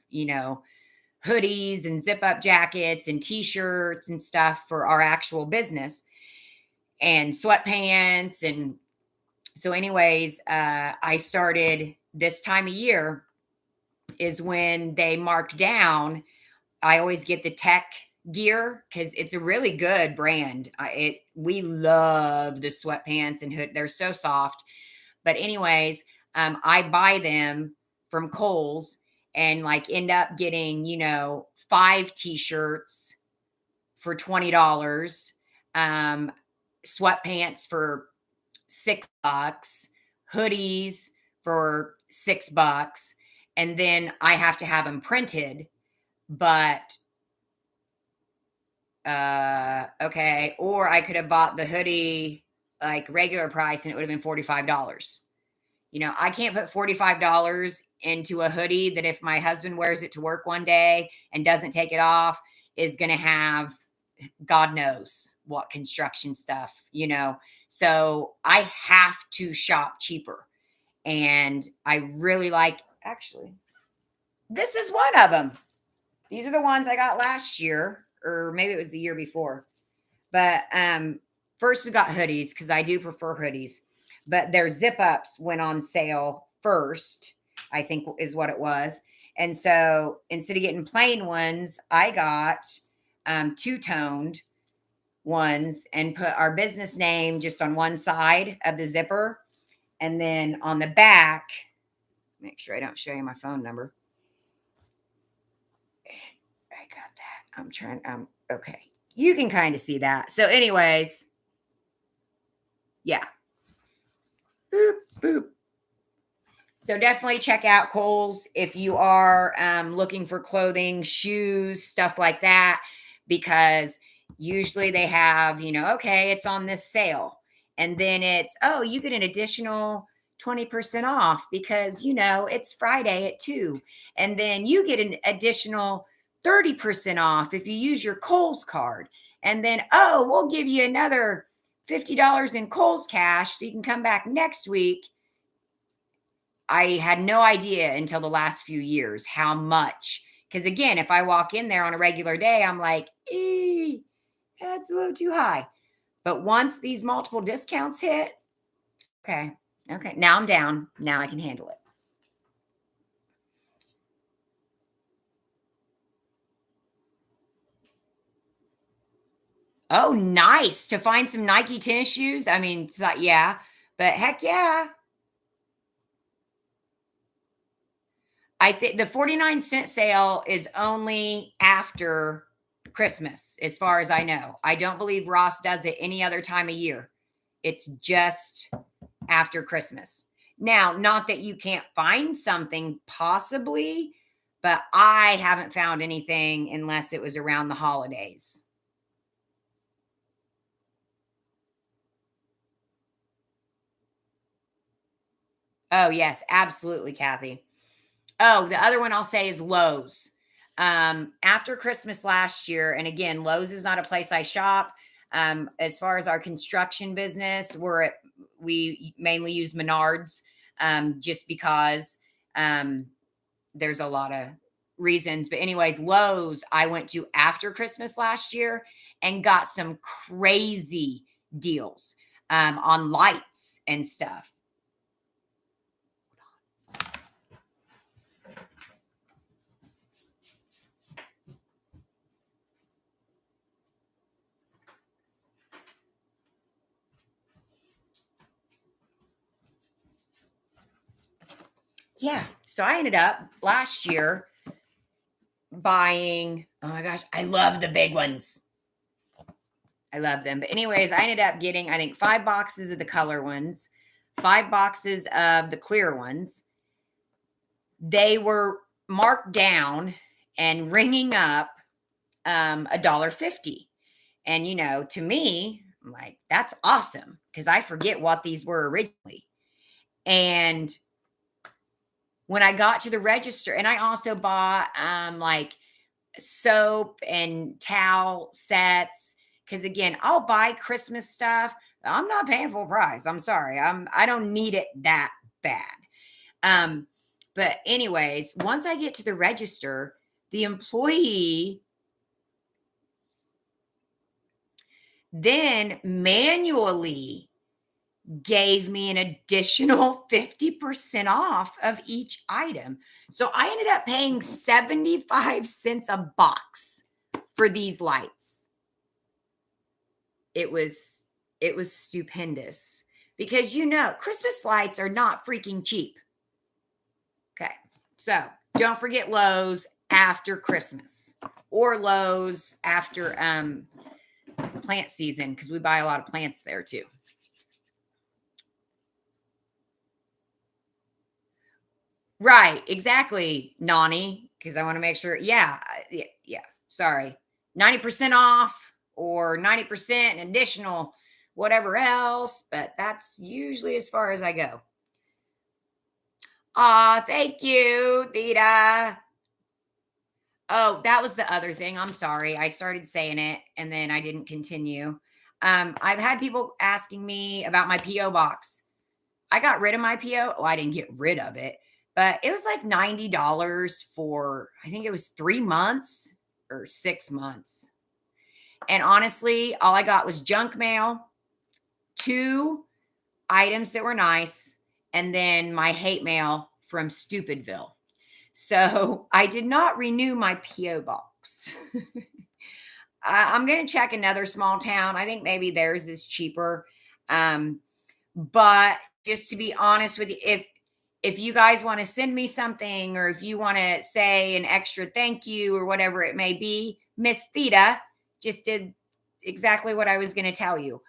hoodies and zip up jackets and t-shirts and stuff for our actual business and sweatpants. And so anyways, I started this time of year is when they mark down. I always get the tech gear because it's a really good brand. We love the sweatpants and hood. They're so soft. But anyways, I buy them from Kohl's and like end up getting, 5 t-shirts for $20, sweatpants for $6, hoodies for $6, and then I have to have them printed. But okay, or I could have bought the hoodie like regular price and it would have been $45. I can't put $45 into a hoodie that if my husband wears it to work one day and doesn't take it off is going to have God knows what construction stuff. So I have to shop cheaper. And I really like, actually, this is one of them. These are the ones I got last year, or maybe it was the year before. But first we got hoodies because I do prefer hoodies. But their zip ups went on sale first, I think is what it was. And so instead of getting plain ones, I got two-toned ones and put our business name just on one side of the zipper. And then on the back, make sure I don't show you my phone number. I got that. I'm trying. Okay. You can kind of see that. So, anyways, yeah. Boop, boop. So definitely check out Kohl's if you are looking for clothing, shoes, stuff like that, because usually they have, okay, it's on this sale. And then it's, oh, you get an additional 20% off because, it's Friday at 2. And then you get an additional 30% off if you use your Kohl's card. And then, oh, we'll give you another $50 in Kohl's cash so you can come back next week. I had no idea until the last few years how much. Because again, if I walk in there on a regular day, I'm like, that's a little too high. But once these multiple discounts hit, okay, now I'm down. Now I can handle it. Oh, nice to find some Nike tennis shoes. I mean, yeah, but heck yeah. I think the 49-cent sale is only after Christmas, as far as I know. I don't believe Ross does it any other time of year. It's just after Christmas. Now, not that you can't find something possibly, but I haven't found anything unless it was around the holidays. Oh, yes, absolutely, Kathy. Oh, the other one I'll say is Lowe's. After Christmas last year, and again, Lowe's is not a place I shop. As far as our construction business, we mainly use Menards, just because um, there's a lot of reasons. But anyways, Lowe's I went to after Christmas last year and got some crazy deals on lights and stuff. Yeah. So I ended up last year buying, oh my gosh, I love the big ones. I love them. But anyways, I ended up getting, I think, 5 boxes of the color ones, 5 boxes of the clear ones. They were marked down and ringing up $1.50. And to me, I'm like, that's awesome because I forget what these were originally. And when I got to the register, and I also bought like soap and towel sets, because again, I'll buy Christmas stuff. I'm not paying full price. I'm sorry. I don't need it that bad. Um, but anyways, once I get to the register, the employee then manually gave me an additional 50% off of each item. So I ended up paying 75 cents a box for these lights. It was stupendous because Christmas lights are not freaking cheap. Okay. So, don't forget Lowe's after Christmas or Lowe's after plant season because we buy a lot of plants there too. Right, exactly, Nani, because I want to make sure. Yeah, yeah, yeah. Sorry, 90% off or 90% an additional, whatever else. But that's usually as far as I go. Aw, thank you, Theta. Oh, that was the other thing. I'm sorry. I started saying it and then I didn't continue. I've had people asking me about my PO box. I got rid of my PO. Oh, I didn't get rid of it, but it was like $90 for, I think it was 3 months or 6 months. And honestly, all I got was junk mail, two items that were nice, and then my hate mail from Stupidville. So I did not renew my PO box. I'm going to check another small town. I think maybe theirs is cheaper. Um, but just to be honest with you, if you guys want to send me something or if you want to say an extra thank you or whatever it may be, Miss Theta just did exactly what I was going to tell you.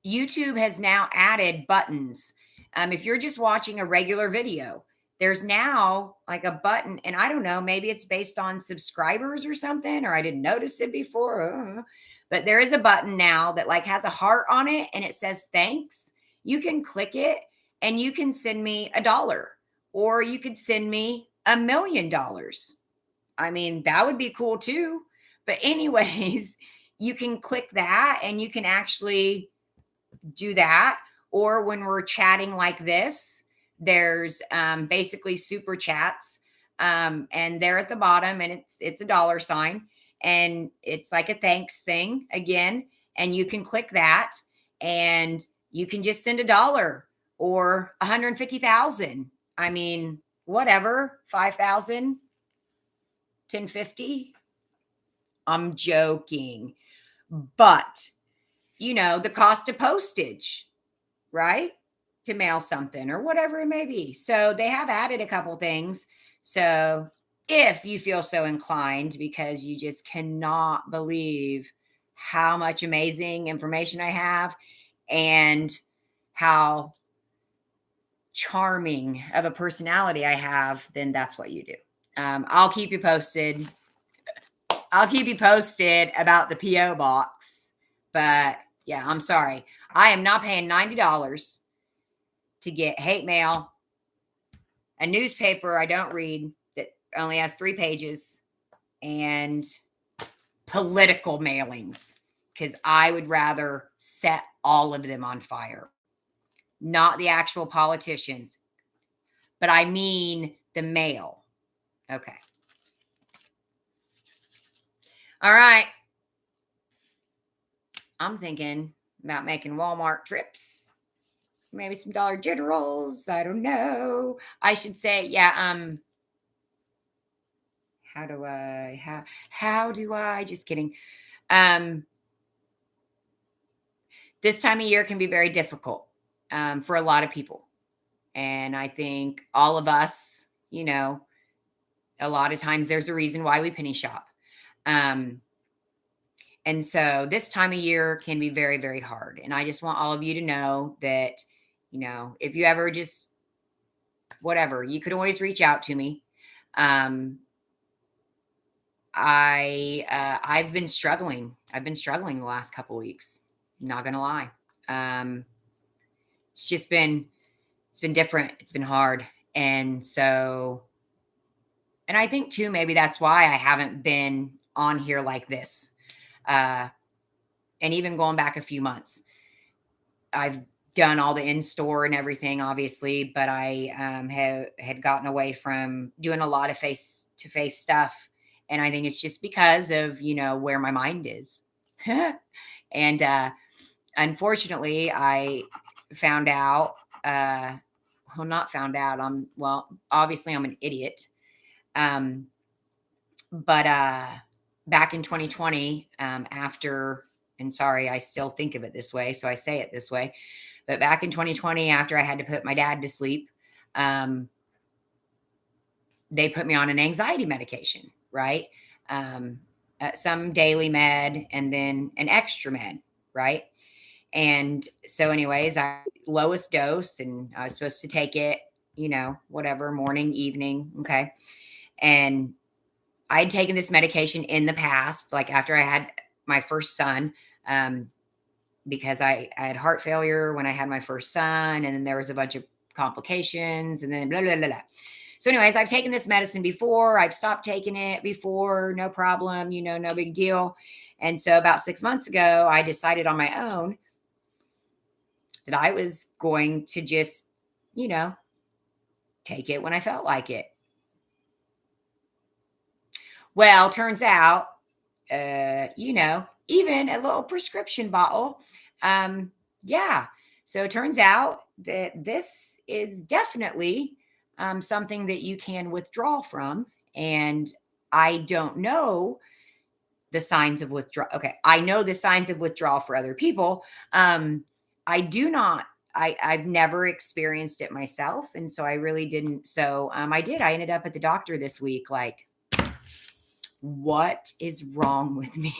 YouTube has now added buttons. If you're just watching a regular video, there's now like a button, and I don't know, maybe it's based on subscribers or something, or I didn't notice it before. I don't know. But there is a button now that like has a heart on it and it says thanks. You can click it and you can send me $1 or you could send me $1,000,000. I mean, that would be cool too. But, anyways, you can click that and you can actually do that. Or when we're chatting like this, there's basically super chats, and they're at the bottom, and it's a dollar sign, and it's like a thanks thing again, and you can click that, and you can just send $1 or 150,000. I mean, whatever, 5,000, 1050. I'm joking. But, the cost of postage, right? To mail something or whatever it may be. So they have added a couple things. So if you feel so inclined, because you just cannot believe how much amazing information I have and how charming of a personality I have, then that's what you do. I'll keep you posted. I'll keep you posted about the PO box. But yeah, I'm sorry. I am not paying $90 to get hate mail, a newspaper I don't read that only has 3 pages, and political mailings, because I would rather set all of them on fire. Not the actual politicians, but I mean the mail. Okay. All right. I'm thinking about making Walmart trips. Maybe some Dollar Generals. I don't know. I should say, yeah, how do I just kidding. Um this time of year can be very difficult for a lot of people. And I think all of us, a lot of times there's a reason why we penny shop. Um, and so this time of year can be very, very hard. And I just want all of you to know that, if you ever just whatever, you could always reach out to me. Um, I've been struggling. I've been struggling the last couple weeks. Not gonna lie. Um, it's been different. It's been hard. And so, and I think too, maybe that's why I haven't been on here like this. Uh, and even going back a few months, I've done all the in store and everything, obviously, but I had gotten away from doing a lot of face to face stuff. And I think it's just because of, where my mind is. And unfortunately, I found out, well, not found out. Obviously, I'm an idiot. Um, but back in 2020, after, and sorry, I still think of it this way, so I say it this way. But back in 2020, after I had to put my dad to sleep, um, they put me on an anxiety medication, right? Um, some daily med and then an extra med, right? And so, anyways, I lowest dose, and I was supposed to take it, whatever, morning, evening, okay. And I had taken this medication in the past, like after I had my first son, um, because I had heart failure when I had my first son, and then there was a bunch of complications, and then blah blah blah blah. So, anyways, I've taken this medicine before. I've stopped taking it before, no problem, no big deal. And so, about 6 months ago, I decided on my own that I was going to just, you know, take it when I felt like it. Well, turns out, even a little prescription bottle. Yeah. So it turns out that this is definitely something that you can withdraw from. And I don't know the signs of withdrawal. Okay. I know the signs of withdrawal for other people. I do not. I've never experienced it myself. And so I really didn't. So I did. I ended up at the doctor this week, like, what is wrong with me?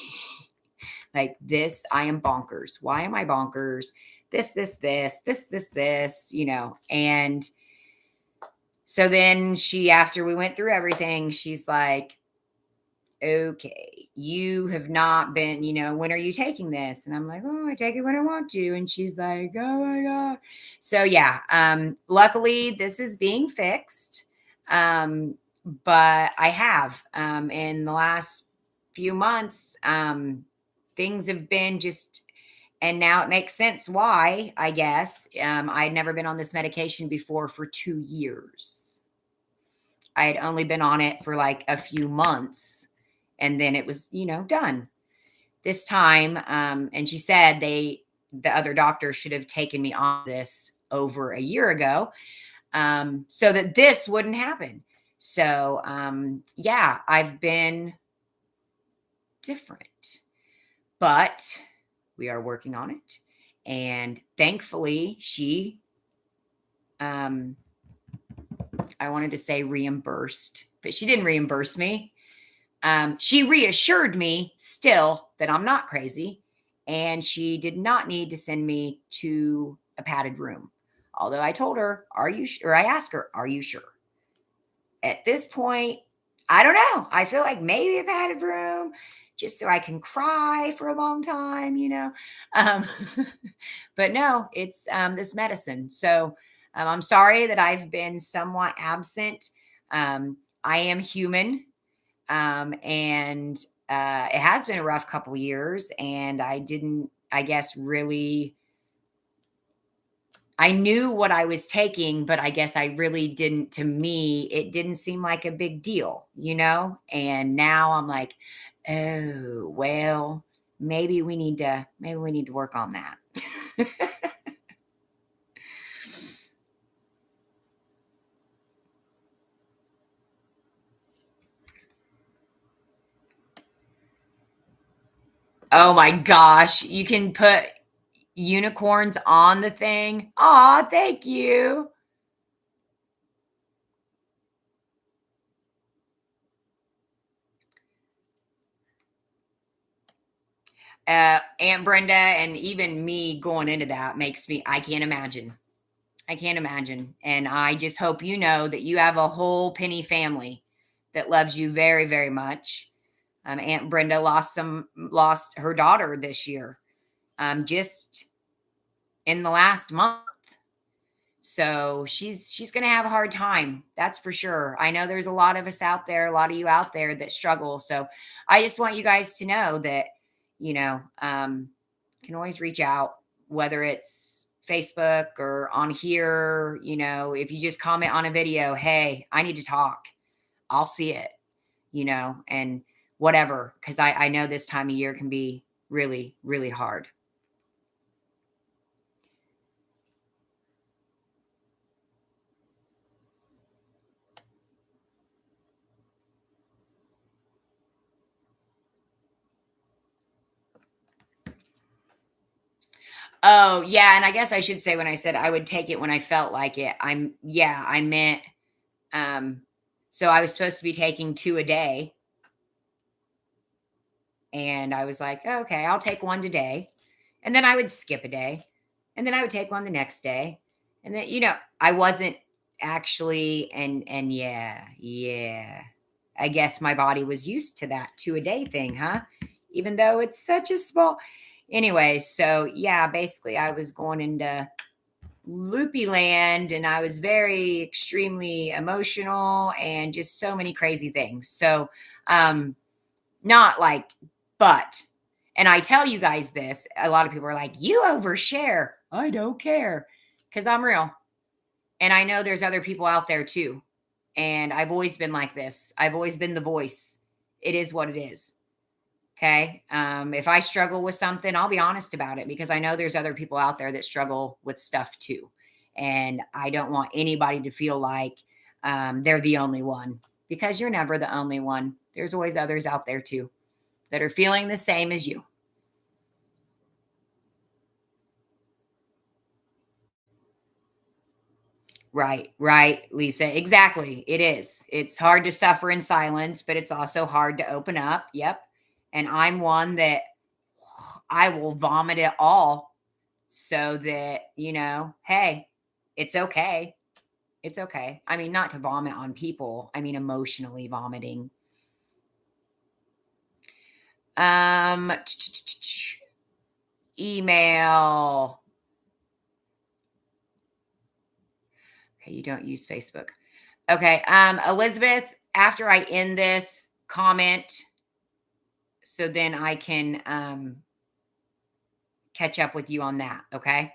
Like this, I am bonkers. Why am I bonkers? This, And so then after we went through everything, she's like, okay, you have not been, when are you taking this? And I'm like, oh, I take it when I want to. And she's like, oh my God. So yeah, luckily this is being fixed. But I have, in the last few months, things have been just, and now it makes sense why, I guess. I'd never been on this medication before for 2 years. I had only been on it for like a few months, and then it was, done this time. And she said the other doctor should have taken me on this over a year ago, so that this wouldn't happen. So, yeah, I've been different. But we are working on it. And thankfully, she, um, I wanted to say reimbursed, but she didn't reimburse me. She reassured me still that I'm not crazy, and she did not need to send me to a padded room. Although I told her, "Are you?" Or I asked her, "Are you sure?" At this point, I don't know. I feel like maybe a padded room, just so I can cry for a long time, you know. Um, but no, it's this medicine. So I'm sorry that I've been somewhat absent. I am human. And it has been a rough couple years, and I didn't, I guess, really. I knew what I was taking, but I guess I really didn't. To me, it didn't seem like a big deal, you know. And now I'm like, oh well, maybe we need to work on that. Oh my gosh, you can put unicorns on the thing. Aw, thank you. Aunt Brenda and even me going into that makes me, I can't imagine. I can't imagine. And I just hope you know that you have a whole Penny family that loves you very, very much. Aunt Brenda lost her daughter this year, just in the last month. So she's going to have a hard time. That's for sure. I know there's a lot of us out there, a lot of you out there that struggle. So I just want you guys to know that, you know, can always reach out, whether it's Facebook or on here. You know, if you just comment on a video, hey, I need to talk, I'll see it, you know, and whatever. Cause I know this time of year can be really, really hard. Oh, yeah, and I guess I should say when I said I would take it when I felt like it, I meant, um, so I was supposed to be taking 2 a day, and I was like, "Oh, okay, I'll take 1 today." And then I would skip a day, and then I would take 1 the next day, and then, I wasn't actually, and yeah. I guess my body was used to that 2 a day thing, huh? Even though it's such a small, anyway, so yeah, basically I was going into loopy land, and I was very extremely emotional and just so many crazy things. So not like, but, and I tell you guys this, a lot of people are like, you overshare. I don't care, because I'm real, and I know there's other people out there too, and I've always been like this. I've always been the voice. It is what it is. Okay. If I struggle with something, I'll be honest about it, because I know there's other people out there that struggle with stuff too. And I don't want anybody to feel like they're the only one, because you're never the only one. There's always others out there too that are feeling the same as you. Right, right, Lisa. Exactly. It is. It's hard to suffer in silence, but it's also hard to open up. Yep. And I'm one that I will vomit it all so that, hey, it's okay. It's okay. I mean, not to vomit on people. I mean, emotionally vomiting. Um, email. Okay, you don't use Facebook. Okay. Elizabeth, after I end this, comment so then I can catch up with you on that. Okay.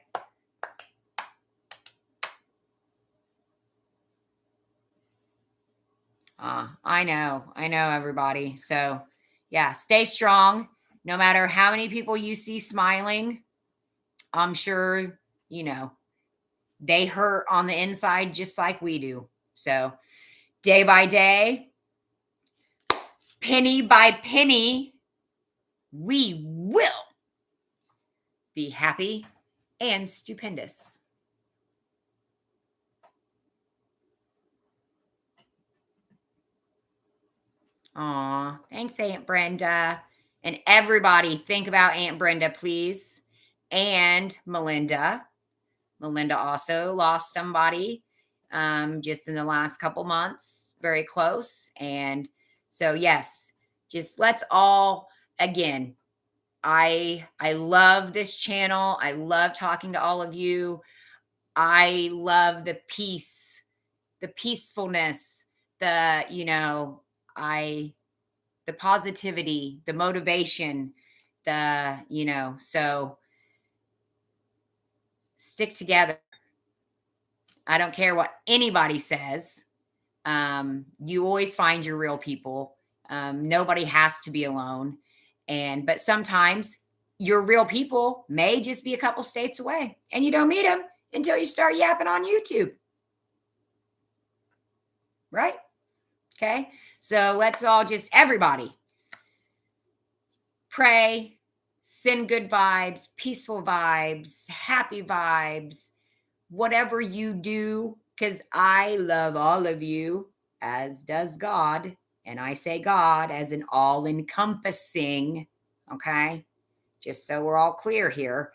I know everybody. So yeah, stay strong. No matter how many people you see smiling, I'm sure, you know, they hurt on the inside just like we do. So day by day, penny by penny, we will be happy and stupendous. Aw, thanks, Aunt Brenda. And everybody, think about Aunt Brenda, please. And Melinda. Melinda also lost somebody just in the last couple months, very close. And so, yes, just let's all, again, I love this channel. I love talking to all of you. I love the peace, the peacefulness, the, I the positivity, the motivation, so stick together. I don't care what anybody says. You always find your real people. Nobody has to be alone. But sometimes your real people may just be a couple states away and you don't meet them until you start yapping on YouTube. Right? Okay. So let's all everybody pray, send good vibes, peaceful vibes, happy vibes, whatever you do, because I love all of you, as does God. And I say God as an all encompassing, okay? Just so we're all clear here.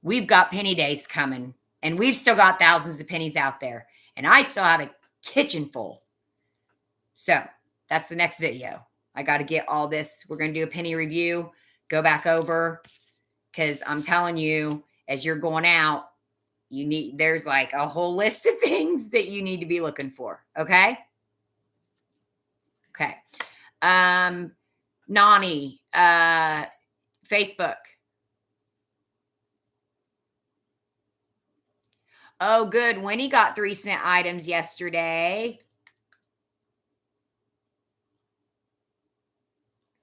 We've got penny days coming, and we've still got thousands of pennies out there, and I still have a kitchen full. So that's the next video. I got to get all this. We're going to do a penny review, go back over, because I'm telling you, as you're going out, there's like a whole list of things that you need to be looking for. Okay. Okay. Nani, Facebook. Oh, good. Winnie got 3-cent items yesterday.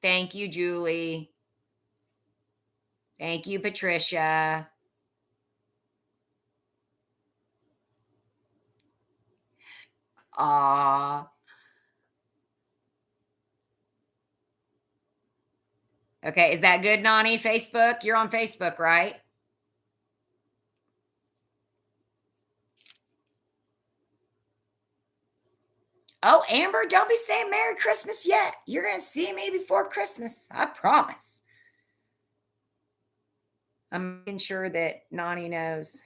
Thank you, Julie. Thank you, Patricia. Aw. Okay, is that good, Nani? Facebook? You're on Facebook, right? Oh, Amber, don't be saying Merry Christmas yet. You're going to see me before Christmas. I promise. I'm making sure that Nani knows.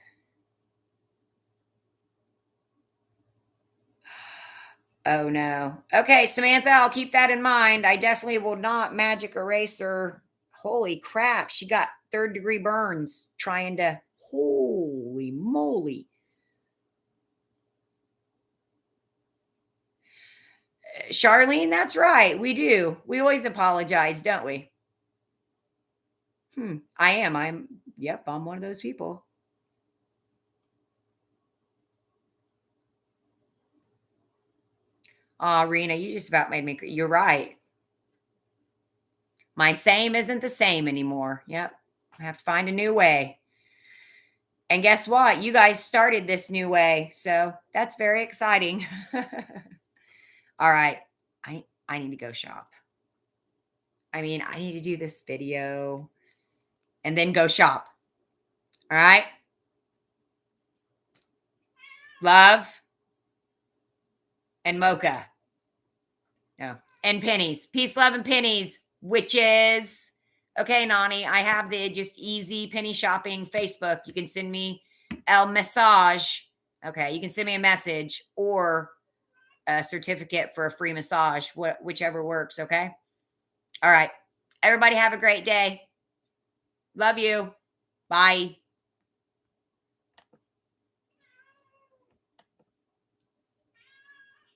Oh, no. Okay, Samantha, I'll keep that in mind. I definitely will not magic erase her. Holy crap. She got 3rd-degree burns trying to. Holy moly. Charlene, that's right. We do. We always apologize, don't we? I am. I'm one of those people. Oh, Rena, you just about made me. You're right. My same isn't the same anymore. Yep. I have to find a new way. And guess what? You guys started this new way. So that's very exciting. All right. I need to go shop. I need to do this video and then go shop. All right. Love and mocha. No. And pennies. Peace, love, and pennies, witches. Okay, Nani, I have the just easy penny shopping Facebook. You can send me a message. Okay, you can send me a message or a certificate for a free massage, whichever works. Okay. All right. Everybody have a great day. Love you. Bye.